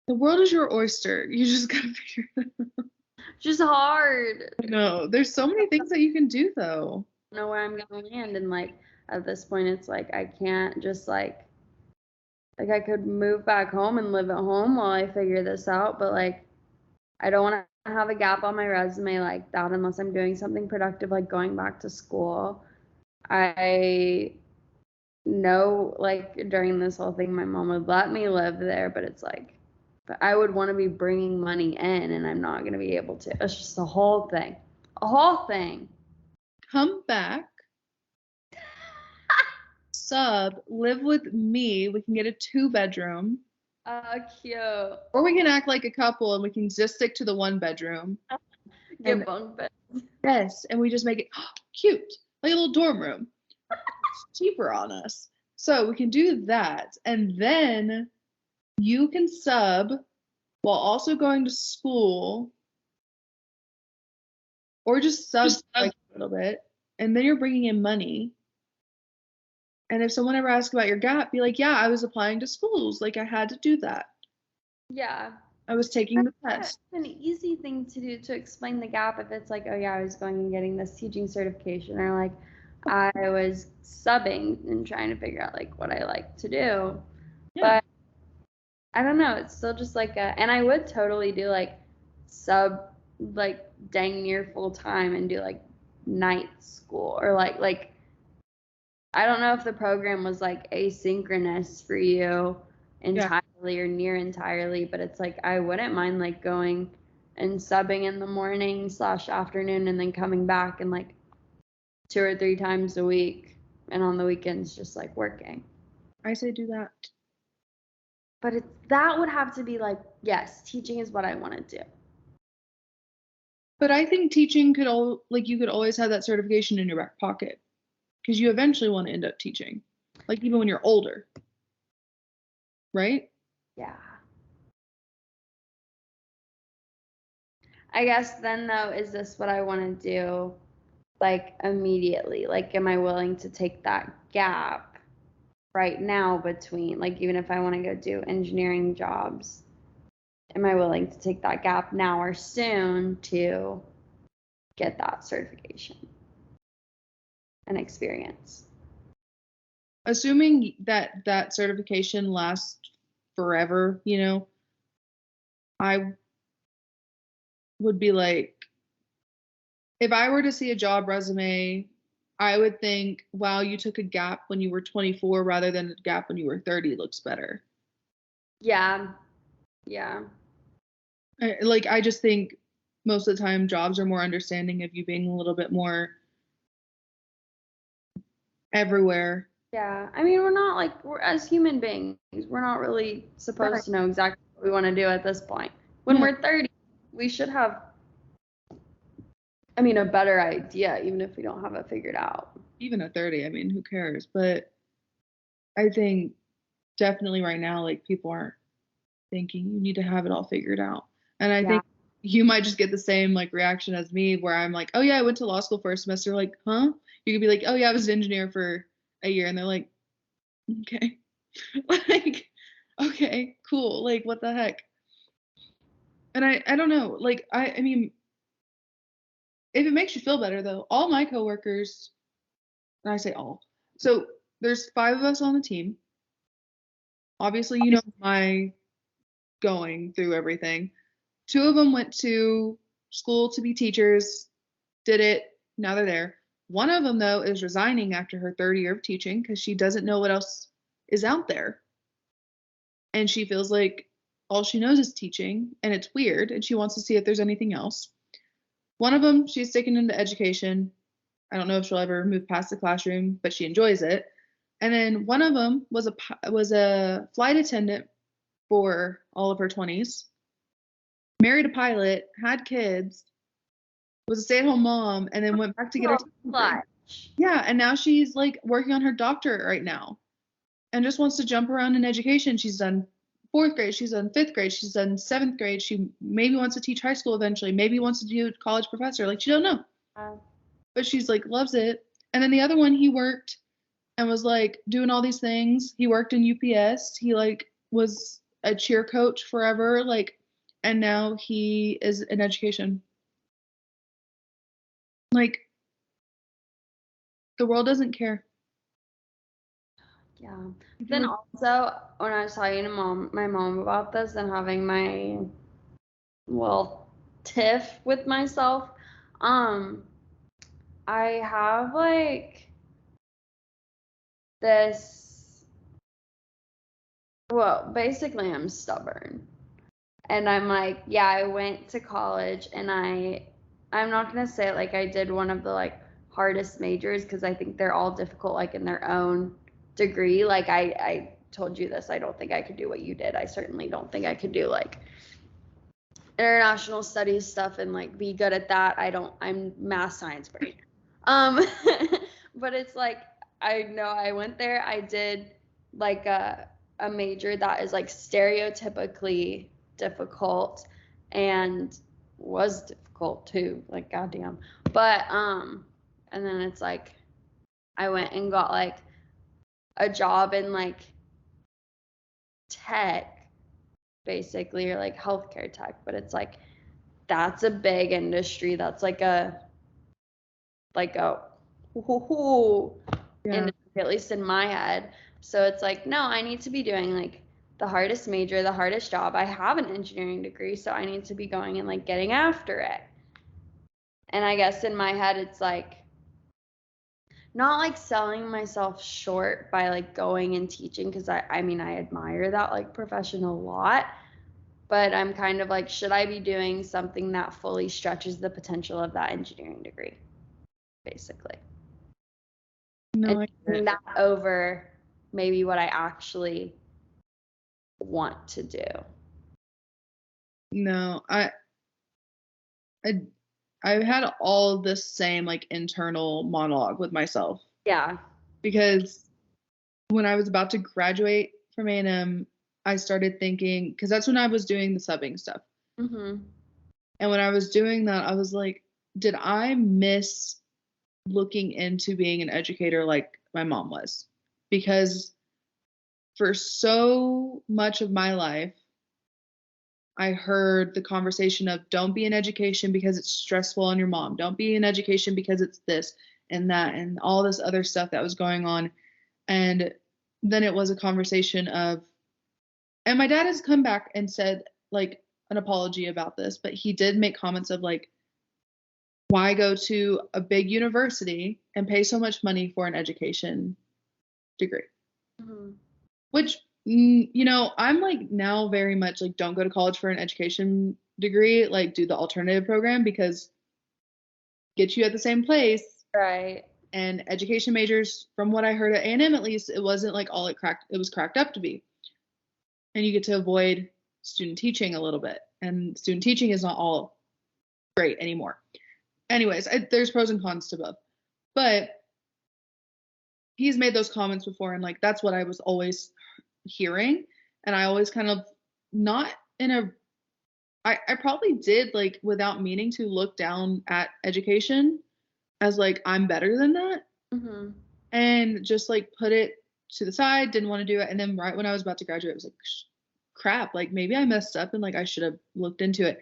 the world is your oyster. You just gotta figure it out. Just hard. No, there's so many things that you can do, though. I don't know where I'm gonna land, and like at this point, it's like I can't just like I could move back home and live at home while I figure this out, but like I don't want to have a gap on my resume like that unless I'm doing something productive like going back to school. I know like during this whole thing my mom would let me live there, but it's like but I would want to be bringing money in and I'm not going to be able to. It's just a whole thing. A whole thing. Come back, sub, live with me. We can get a 2-bedroom. Cute. Or we can act like a couple and we can just stick to the 1-bedroom. Get bunk beds. Yes, and we just make it cute, like a little dorm room. It's cheaper on us. So we can do that. And then you can sub while also going to school. Or just sub like a little bit. And then you're bringing in money. And if someone ever asks about your gap, be like, yeah, I was applying to schools. Like I had to do that. Yeah. I was taking the test. It's an easy thing to do to explain the gap if it's like, oh yeah, I was going and getting this teaching certification, or like I was subbing and trying to figure out like what I like to do. Yeah. But I don't know, it's still just like and I would totally do like sub like dang near full time and do like night school or like I don't know if the program was like asynchronous for you entirely or near entirely, but it's like I wouldn't mind like going and subbing in the morning / afternoon and then coming back and like 2 or 3 times a week and on the weekends just like working. I say do that. But that would have to be like, yes, teaching is what I want to do. But I think teaching you could always have that certification in your back pocket because you eventually want to end up teaching, like even when you're older, right? Yeah. I guess then though, is this what I want to do like immediately? Like, am I willing to take that gap right now between, like, even if I want to go do engineering jobs, am I willing to take that gap now or soon to get that certification and experience? Assuming that that certification lasts forever, you know, I would be like, if I were to see a job resume, I would think, wow, you took a gap when you were 24 rather than a gap when you were 30 looks better. Yeah. Yeah. I just think most of the time jobs are more understanding of you being a little bit more everywhere. Yeah. I mean, we're not like, we're as human beings, we're not really supposed to know exactly what we want to do at this point. When we're 30, we should have, I mean, a better idea, even if we don't have it figured out. Even at 30, I mean, who cares? But I think definitely right now, like, people aren't thinking you need to have it all figured out. And I think you might just get the same like reaction as me where I'm like, oh yeah, I went to law school for a semester. Like, huh? You could be like, oh yeah, I was an engineer for a year. And they're like, okay. Like, okay, cool. Like, what the heck? And I don't know. Like, I mean, if it makes you feel better though, all my coworkers, and I say all, so there's 5 of us on the team. Obviously, you know my going through everything. 2 of them went to school to be teachers, did it, now they're there. One of them, though, is resigning after her third year of teaching because she doesn't know what else is out there. And she feels like all she knows is teaching, and it's weird, and she wants to see if there's anything else. One of them, she's sticking into education. I don't know if she'll ever move past the classroom, but she enjoys it. And then one of them was a flight attendant for all of her 20s, married a pilot, had kids, was a stay-at-home mom, and then went back to get her Clutch. Yeah, and now she's like working on her doctorate right now and just wants to jump around in education. She's done 4th grade, she's done 5th grade, she's done 7th grade. She maybe wants to teach high school eventually, maybe wants to do college professor. Like, she don't know. But she's like loves it. And then the other one, he worked and was like doing all these things. He worked in UPS. He like was a cheer coach forever, like, and now he is in education. Like, the world doesn't care. Yeah. Then also, when I was talking to my mom about this and having my, well, tiff with myself, I have like this, well, basically I'm stubborn. And I'm like, yeah, I went to college and I'm not going to say it like I did one of the like hardest majors because I think they're all difficult like in their own degree. Like I told you this, I don't think I could do what you did. I certainly don't think I could do like international studies stuff and like be good at that. I'm math science brain. But it's like, I know I went there, I did like a major that is like stereotypically difficult and was difficult too, like goddamn. But and then it's like I went and got like a job in like tech basically, or like healthcare tech, but it's like that's a big industry. That's like a industry, at least in my head. So it's like, no, I need to be doing like the hardest major, the hardest job. I have an engineering degree, so I need to be going and like getting after it. And I guess in my head, it's like not like selling myself short by like going and teaching, because I mean, I admire that like profession a lot. But I'm kind of like, should I be doing something that fully stretches the potential of that engineering degree, basically? No, and that over maybe what I actually want to do. No, I've had all this same like internal monologue with myself. Yeah. Because when I was about to graduate from A&M, I started thinking, because that's when I was doing the subbing stuff. Mm-hmm. And when I was doing that, I was like, did I miss looking into being an educator like my mom was? Because for so much of my life, I heard the conversation of don't be in education because it's stressful on your mom. Don't be in education because it's this and that and all this other stuff that was going on. And then it was a conversation of, and my dad has come back and said like an apology about this, but he did make comments of like, why go to a big university and pay so much money for an education degree? Mm-hmm. Which, I'm like now very much like don't go to college for an education degree, like do the alternative program because get you at the same place. Right. And education majors, from what I heard at A&M at least, it wasn't like all it was cracked up to be. And you get to avoid student teaching a little bit. And student teaching is not all great anymore. Anyways, there's pros and cons to both. But he's made those comments before, and like that's what I was always hearing. And I always kind of not in a I probably did like without meaning to look down at education as like I'm better than that. Mm-hmm. And just like put it to the side, didn't want to do it. And then right when I was about to graduate, it was like crap, like maybe I messed up and like I should have looked into it.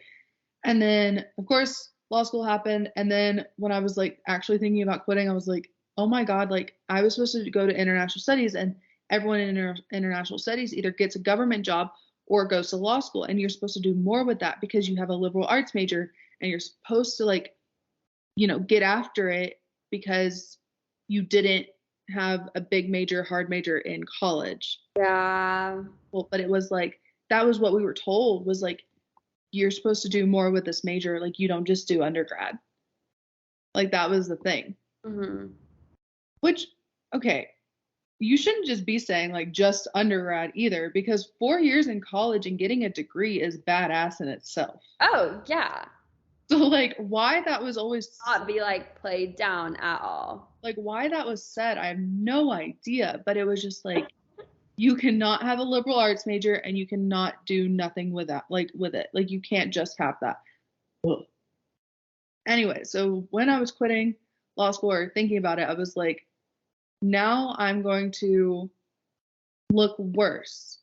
And then of course law school happened. And then when I was like actually thinking about quitting, I was like, oh my God, like I was supposed to go to international studies, and everyone in international studies either gets a government job or goes to law school. And you're supposed to do more with that because you have a liberal arts major and you're supposed to like, get after it because you didn't have a big major, hard major in college. Yeah. Well, but it was like, that was what we were told was like, you're supposed to do more with this major. Like you don't just do undergrad. Like that was the thing. Mm-hmm. Which, okay, you shouldn't just be saying like just undergrad either, because 4 years in college and getting a degree is badass in itself. Oh, yeah. So like why that was always not be like played down at all. Like why that was said, I have no idea, but it was just like you cannot have a liberal arts major and you cannot do nothing with that, like with it. Like you can't just have that. Ugh. Anyway, so when I was quitting law school or thinking about it, I was like, now I'm going to look worse.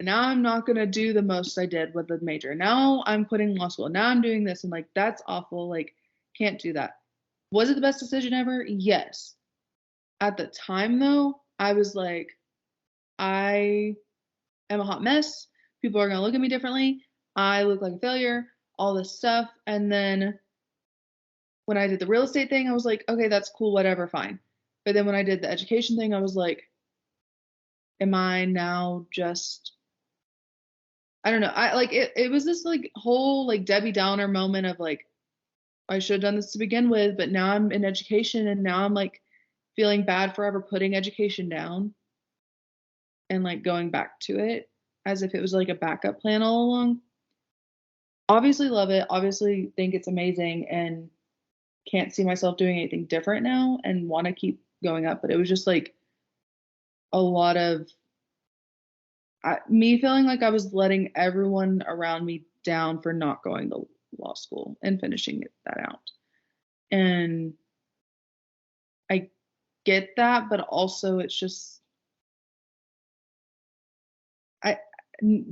Now I'm not going to do the most I did with the major. Now I'm quitting law school. Now I'm doing this. And like, that's awful. Like, can't do that. Was it the best decision ever? Yes. At the time, though, I was like, I am a hot mess. People are going to look at me differently. I look like a failure, all this stuff. And then when I did the real estate thing, I was like, okay, that's cool, whatever, fine. But then when I did the education thing, I was like, am I now just, I don't know. I like it was this like whole like Debbie Downer moment of like, I should have done this to begin with, but now I'm in education and now I'm like feeling bad for ever putting education down and like going back to it as if it was like a backup plan all along. Obviously love it. Obviously think it's amazing and can't see myself doing anything different now and want to keep going up. But it was just like a lot of me feeling like I was letting everyone around me down for not going to law school and finishing that out. And I get that, but also it's just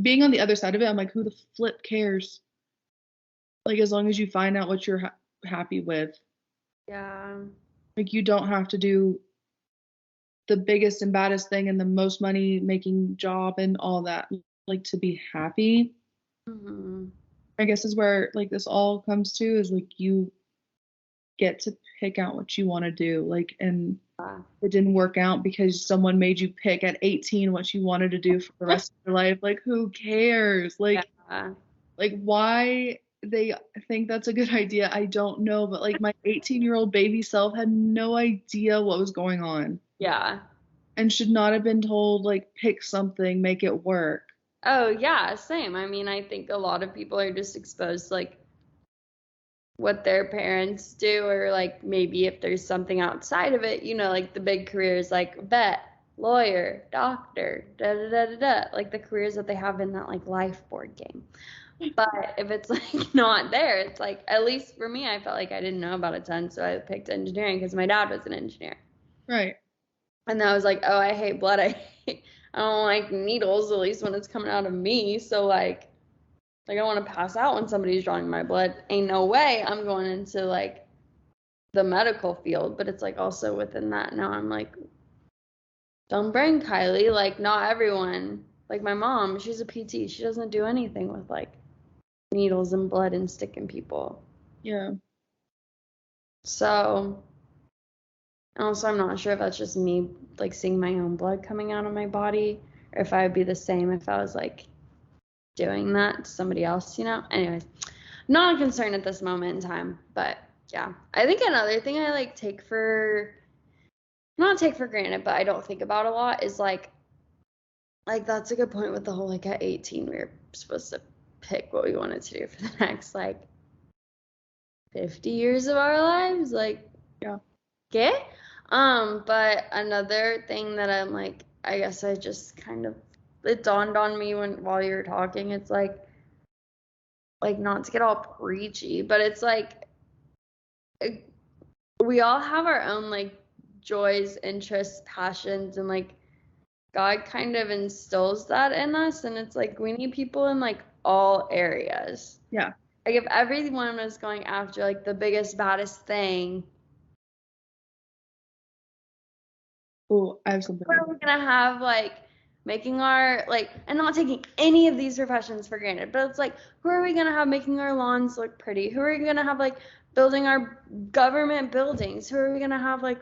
being on the other side of it, I'm like, who the flip cares? Like as long as you find out what you're happy with. Yeah. Like you don't have to do the biggest and baddest thing and the most money making job and all that, like to be happy. Mm-hmm. I guess is where like this all comes to is like you get to pick out what you want to do, like, and it didn't work out because someone made you pick at 18 what you wanted to do for the rest of your life. Like who cares? Like like why they think that's a good idea, I don't know, but like my 18-year-old baby self had no idea what was going on. Yeah. And should not have been told like pick something, make it work. Oh yeah, same. I mean, I think a lot of people are just exposed to like what their parents do, or like maybe if there's something outside of it, like the big careers like vet, lawyer, doctor, da da da da da, like the careers that they have in that like life board game. But if it's like not there, it's like, at least for me, I felt like I didn't know about a ton, so I picked engineering because my dad was an engineer. Right. And then I was like, oh, I hate blood. I don't like needles, at least when it's coming out of me. So like I don't want to pass out when somebody's drawing my blood. Ain't no way I'm going into like the medical field. But it's like also within that now I'm like, don't bring Kylie. Like not everyone. Like my mom, she's a PT. She doesn't do anything with like needles and blood and sticking people. Yeah. So also I'm not sure if that's just me like seeing my own blood coming out of my body, or if I would be the same if I was like doing that to somebody else, you know? Anyways, not concerned at this moment in time, but yeah. I think another thing I like not take for granted, but I don't think about a lot is like that's a good point with the whole like at 18 we were supposed to pick what we wanted to do for the next like 50 years of our lives. Like, Yeah. okay. But another thing that I'm like, I guess I just kind of it dawned on me while you were talking, it's like not to get all preachy, but it's like we all have our own like joys, interests, passions, and like God kind of instills that in us, and it's like we need people in like all areas. Yeah. Like if everyone was going after like the biggest, baddest thing, Oh, I have something. where are we gonna have like making our like and not taking any of these professions for granted, but it's like who are we gonna have making our lawns look pretty? Who are we gonna have like building our government buildings? Who are we gonna have like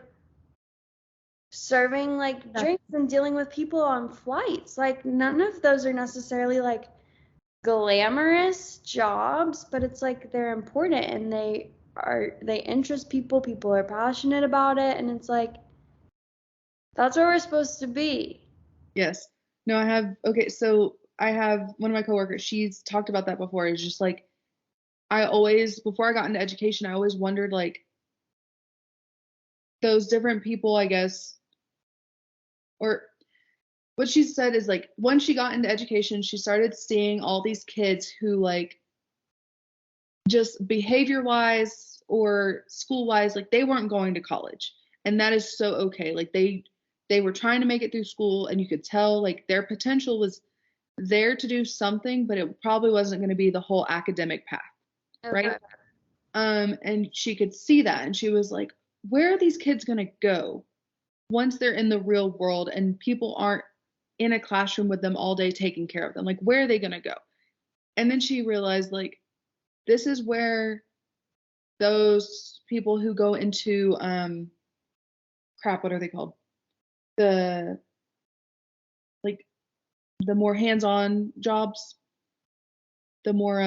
serving like drinks and dealing with people on flights? Like none of those are necessarily like glamorous jobs, but it's like they're important and they interest people. People are passionate about it, and it's like that's where we're supposed to be. Yes. No, I have, okay, so I have one of my coworkers, she's talked about that before. It's just like, before I got into education, I always wondered like those different people, I guess, or what she said is like, once she got into education, she started seeing all these kids who like just behavior wise or school wise, like they weren't going to college. And that is so okay. Like they were trying to make it through school and you could tell like their potential was there to do something, but it probably wasn't going to be the whole academic path, right? Okay. And she could see that, and she was like, "Where are these kids going to go once they're in the real world and people aren't in a classroom with them all day taking care of them? Like, where are they going to go?" And then she realized, like, this is where those people who go into crap, what are they called? The like the more hands-on jobs, the more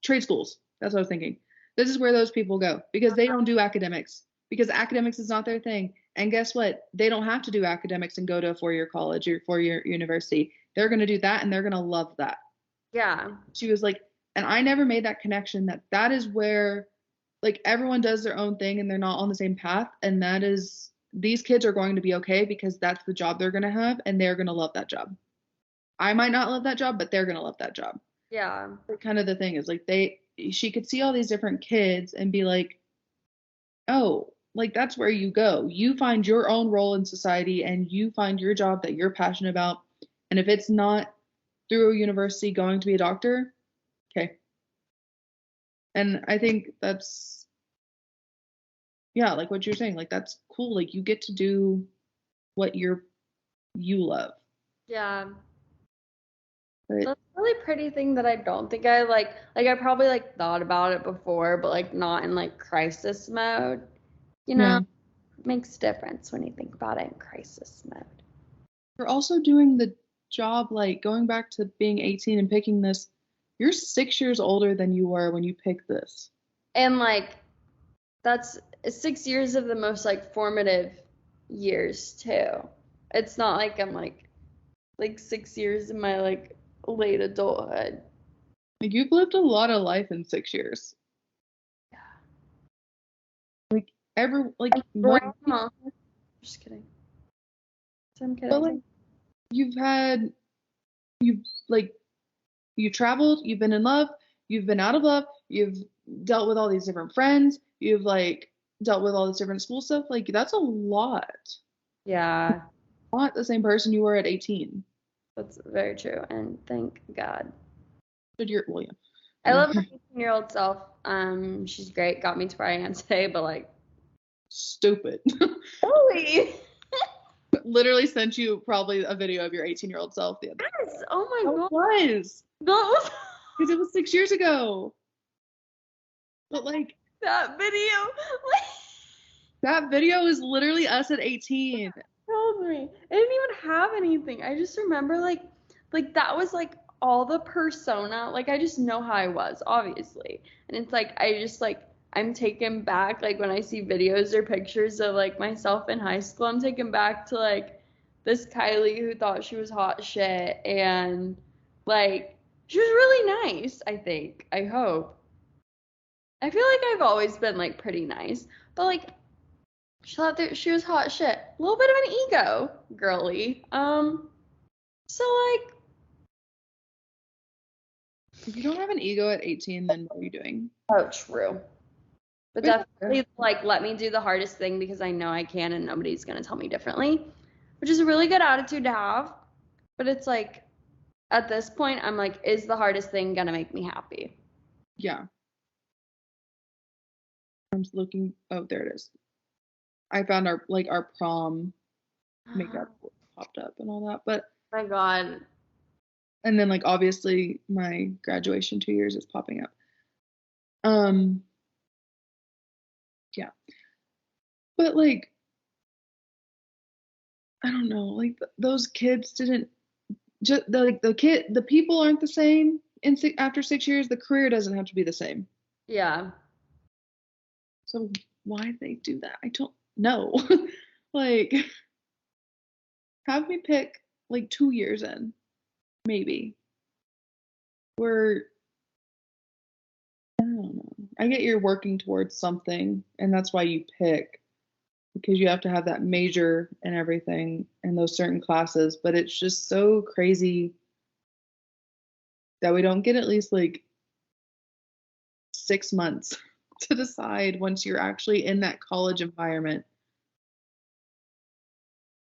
trade schools. That's what I was thinking. This is where those people go because they don't do academics because academics is not their thing. And guess what? They don't have to do academics and go to a four-year college or four-year university. They're going to do that and they're going to love that. Yeah. She was like, and I never made that connection that is where like everyone does their own thing and they're not on the same path. And that is, these kids are going to be okay because that's the job they're going to have and they're going to love that job. I might not love that job, but they're going to love that job. Yeah. Kind of the thing is like she could see all these different kids and be like, oh, like that's where you go. You find your own role in society and you find your job that you're passionate about. And if it's not through a university going to be a doctor, okay. And I think that's, yeah, like what you're saying, like that's cool. Like you get to do what you love. Yeah. But That's a really pretty thing that I don't think I like I probably like thought about it before, but like not in like crisis mode. You know, yeah, it makes a difference when you think about it in crisis mode. you're also doing the job, like going back to being 18 and picking this, you're 6 years older than you were when you picked this. And like that's 6 years of the most like formative years too. It's not like I'm like 6 years in my like late adulthood. Like you've lived a lot of life in 6 years. Like like one, Grandma. Just kidding. I'm but kidding. like you've had you've like You traveled, you've been in love, you've been out of love, you've dealt with all these different friends, you've like dealt with all this different school stuff. Like that's a lot. Yeah, Not the same person you were at 18. that's very true. And thank God. But you're, well, yeah. I love my 18-year-old self. She's great. Got me to where I am today, but like, Stupid. holy. Literally sent you probably a video of your 18-year-old self the other day. Yes. Oh my That God. was. That was Because it was 6 years ago. But like, that video. that video is literally us at 18. Told me. I didn't even have anything. I just remember like that was like all the persona. Like I just know how I was, obviously. And it's like I just like I'm taken back like when I see videos or pictures of like myself in high school, I'm taken back to like this Kylie who thought she was hot shit and like she was really nice, I think. I hope. I feel like I've always been like pretty nice, but like she thought that she was hot shit. A little bit of an ego, girly. So like, If you don't have an ego at 18, then what are you doing? oh, true. But Yeah. definitely like let me do the hardest thing because I know I can and nobody's gonna tell me differently, which is a really good attitude to have. But it's like at this point, I'm like, is the hardest thing gonna make me happy? Yeah. I'm just looking. Oh, there it is. I found our prom makeup popped up and all that. But Oh my God. and then like obviously my graduation 2 years is popping up. Um, yeah. But like I don't know, like those kids didn't just the people aren't the same after 6 years. The career doesn't have to be the same. Yeah. So why they do that? I don't know. Like have me pick like 2 years in, maybe. Where I don't know. I get you're working towards something, and that's why you pick because you have to have that major and everything in those certain classes. But it's just so crazy that we don't get at least like 6 months to decide once you're actually in that college environment.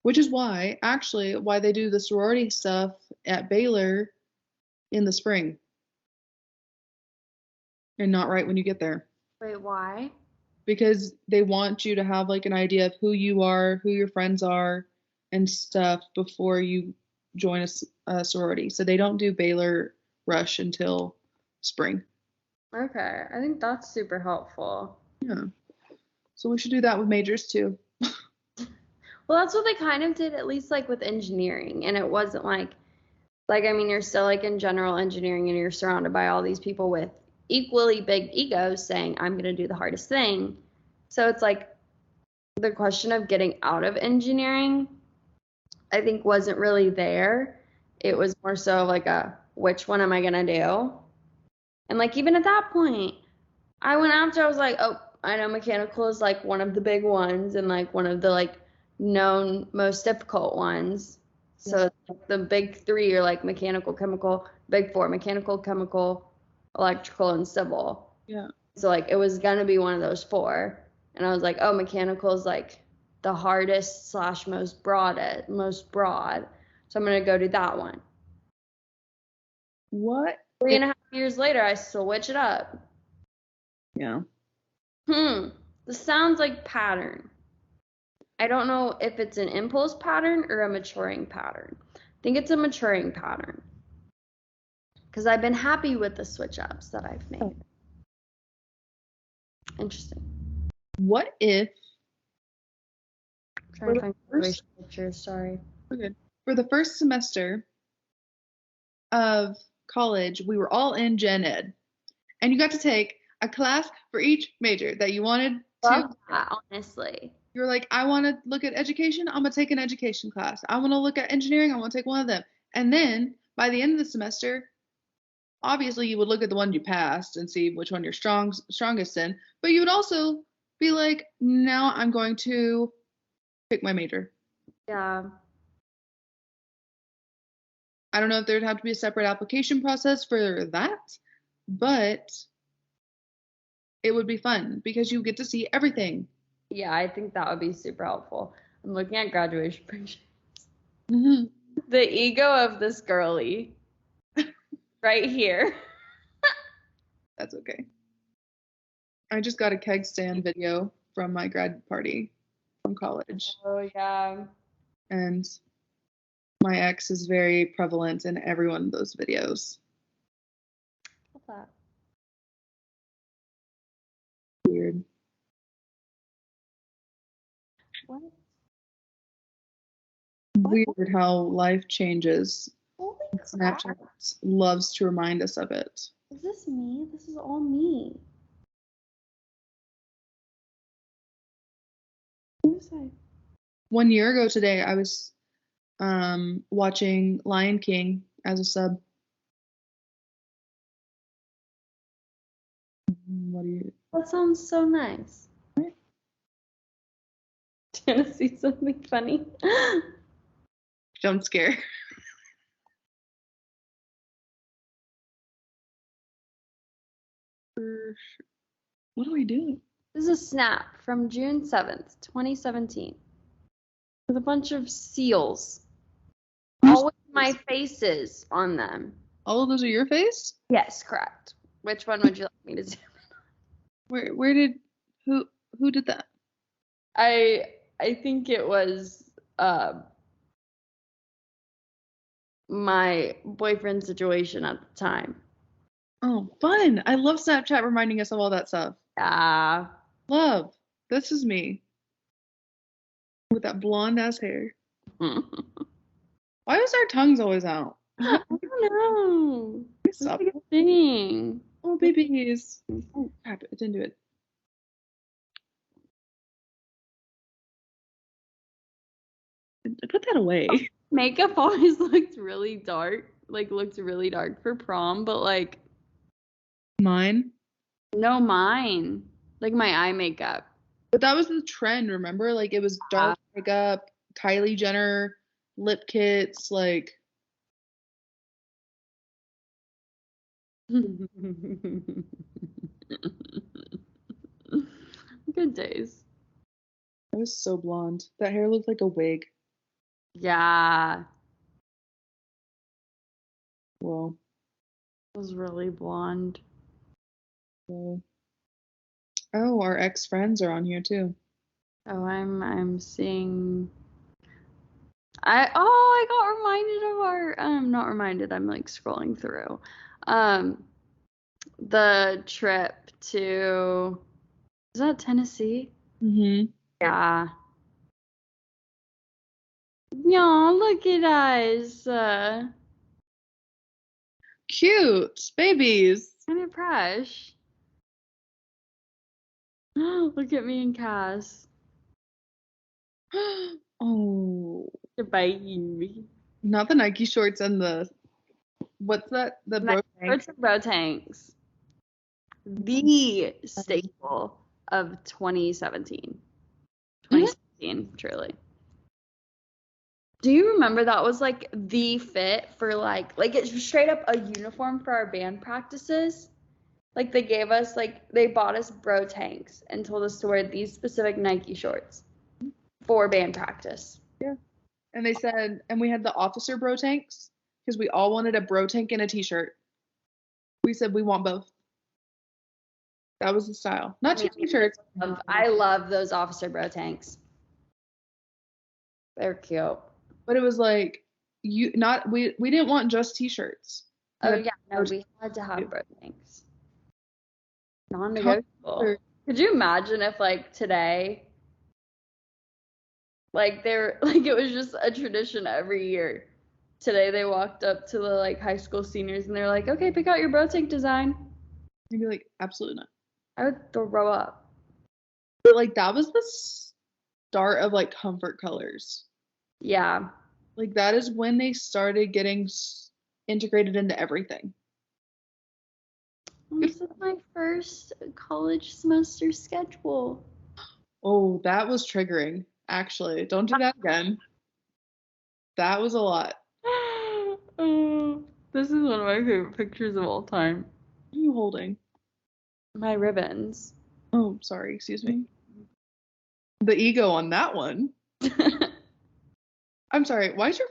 Which is why, actually, why they do the sorority stuff at Baylor in the spring and not right when you get there. Wait, why? Because they want you to have like an idea of who you are, who your friends are, and stuff before you join a sorority. So they don't do Baylor Rush until spring. Okay, I think that's super helpful. Yeah. So we should do that with majors too. Well, that's what they kind of did, at least like with engineering. And it wasn't like, I mean, you're still like in general engineering and you're surrounded by all these people with equally big egos saying, I'm going to do the hardest thing. So it's like the question of getting out of engineering, I think wasn't really there. It was more so like which one am I going to do? And like, even at that point, I went after, I was like, oh, I know mechanical is like one of the big ones and like one of the like known most difficult ones. So the big three are like mechanical, chemical, big four, mechanical, chemical, electrical, and civil. Yeah. So like it was gonna be one of those four. And I was like, oh, mechanical is like the hardest / most broad. So I'm gonna go do that one. What? 3.5 years later, I switch it up. Yeah. This sounds like pattern. I don't know if it's an impulse pattern or a maturing pattern. I think it's a maturing pattern. Because I've been happy with the switch ups that I've made. Interesting. What if I'm trying to find graduation pictures, sorry. Okay. For the first semester of college, we were all in gen ed. And you got to take a class for each major that you wanted to. Love that, honestly. You're like, I want to look at education, I'm going to take an education class. I want to look at engineering, I want to take one of them. And then by the end of the semester, obviously you would look at the one you passed and see which one you're strongest in. But you would also be like, now I'm going to pick my major. Yeah. I don't know if there'd have to be a separate application process for that, but it would be fun because you get to see everything. Yeah, I think that would be super helpful. I'm looking at graduation pictures. Mm-hmm. The ego of this girly right here. That's okay. I just got a keg stand video from my grad party from college. Oh, yeah. And my ex is very prevalent in every one of those videos. What's that? Weird. What? Weird how life changes. Holy crap. Snapchat loves to remind us of it. Is this me? This is all me. What is that? 1 year ago today, I was watching Lion King as a sub. What do you? That sounds so nice. Right. Do you want to see something funny? Jump scare. What are we doing? This is a snap from June 7th, 2017. With a bunch of seals. All with my faces on them. All of those are your face? Yes, correct. Which one would you like me to zoom in? Where did who did that? I think it was my boyfriend's situation at the time. Oh, fun. I love Snapchat reminding us of all that stuff. Yeah. Love. This is me. With that blonde ass hair. Why is our tongues always out? I don't know. It's Stop. like a thing. Oh, babies. Oh, crap. It didn't do it. Put that away. Makeup always looked really dark. Like, looked really dark for prom, but, like... Mine? No, mine. Like, my eye makeup. But that was the trend, remember? Like, it was dark makeup, Kylie Jenner, lip kits, like... Good days. I was so blonde. That hair looked like a wig. Yeah. Well, It was really blonde. well. Oh, our ex-friends are on here too. Oh, I'm seeing. I got reminded of our not reminded. I'm like scrolling through, the trip to. Is that Tennessee? Mm-hmm. Yeah. Yeah, look at us. Cute babies. Kind of fresh. Look at me and Cass. Oh, Baby. not the Nike shorts and the what's that? The bro tank. Bro tanks. The staple of 2017. 2017, truly. Do you remember that was like the fit for like it's straight up a uniform for our band practices? Like they gave us they bought us bro tanks and told us to wear these specific Nike shorts for band practice. Yeah. And they said, and we had the officer bro tanks because we all wanted a bro tank and a t-shirt. We said we want both. That was the style. Not two t-shirts. I love those officer bro tanks. They're cute. But it was like we didn't want just t-shirts. Oh yeah, no, we had to have bro tanks. Non-negotiable. Could you imagine if today it was just a tradition every year. Today they walked up to the high school seniors and they're like, okay, pick out your bro tank design. You'd be like, absolutely not. I would throw up. But that was the start of comfort colors. Yeah. That is when they started getting integrated into everything. This is my first college semester schedule. Oh, that was triggering. Actually, don't do that again. That was a lot. This is one of my favorite pictures of all time. What are you holding? My ribbons. Oh, sorry. Excuse me. The ego on that one. I'm sorry. Why does your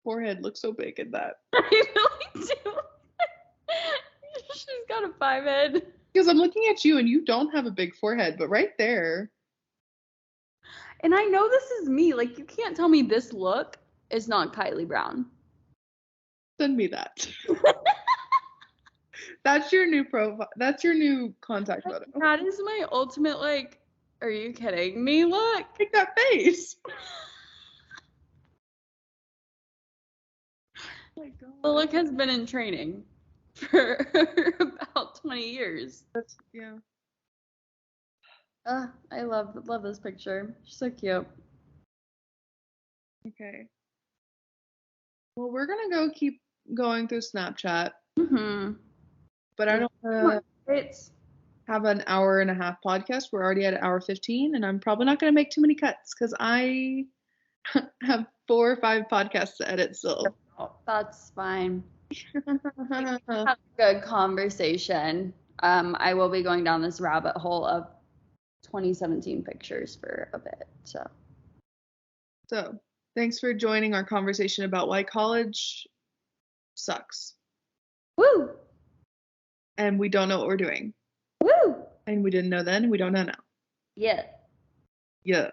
forehead look so big in that? I really do. She's got a 5 head. Because I'm looking at you and you don't have a big forehead, but right there. And I know this is me. Like, you can't tell me this look is not Kylie Brown. Send me that. That's your new profile. That's your new contact photo. That is my ultimate, like, are you kidding me? Look. Make that face. Oh my God. The look has been in training for about 20 years. Yeah. I love this picture. She's so cute. Okay. Well, we're gonna go keep going through Snapchat. But I don't want to have an hour and a half podcast. We're already at an hour 15, and I'm probably not gonna make too many cuts because I have 4 or 5 podcasts to edit still. Oh, that's fine. Have a good conversation. I will be going down this rabbit hole of 2017 pictures for a bit. So thanks for joining our conversation about why college sucks. Woo! And we don't know what we're doing. Woo! And we didn't know then, and we don't know now. Yeah. Yeah.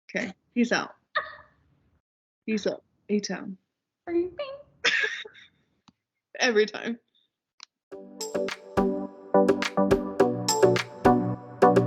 Okay. Peace out. Peace out. A-Town. Every time.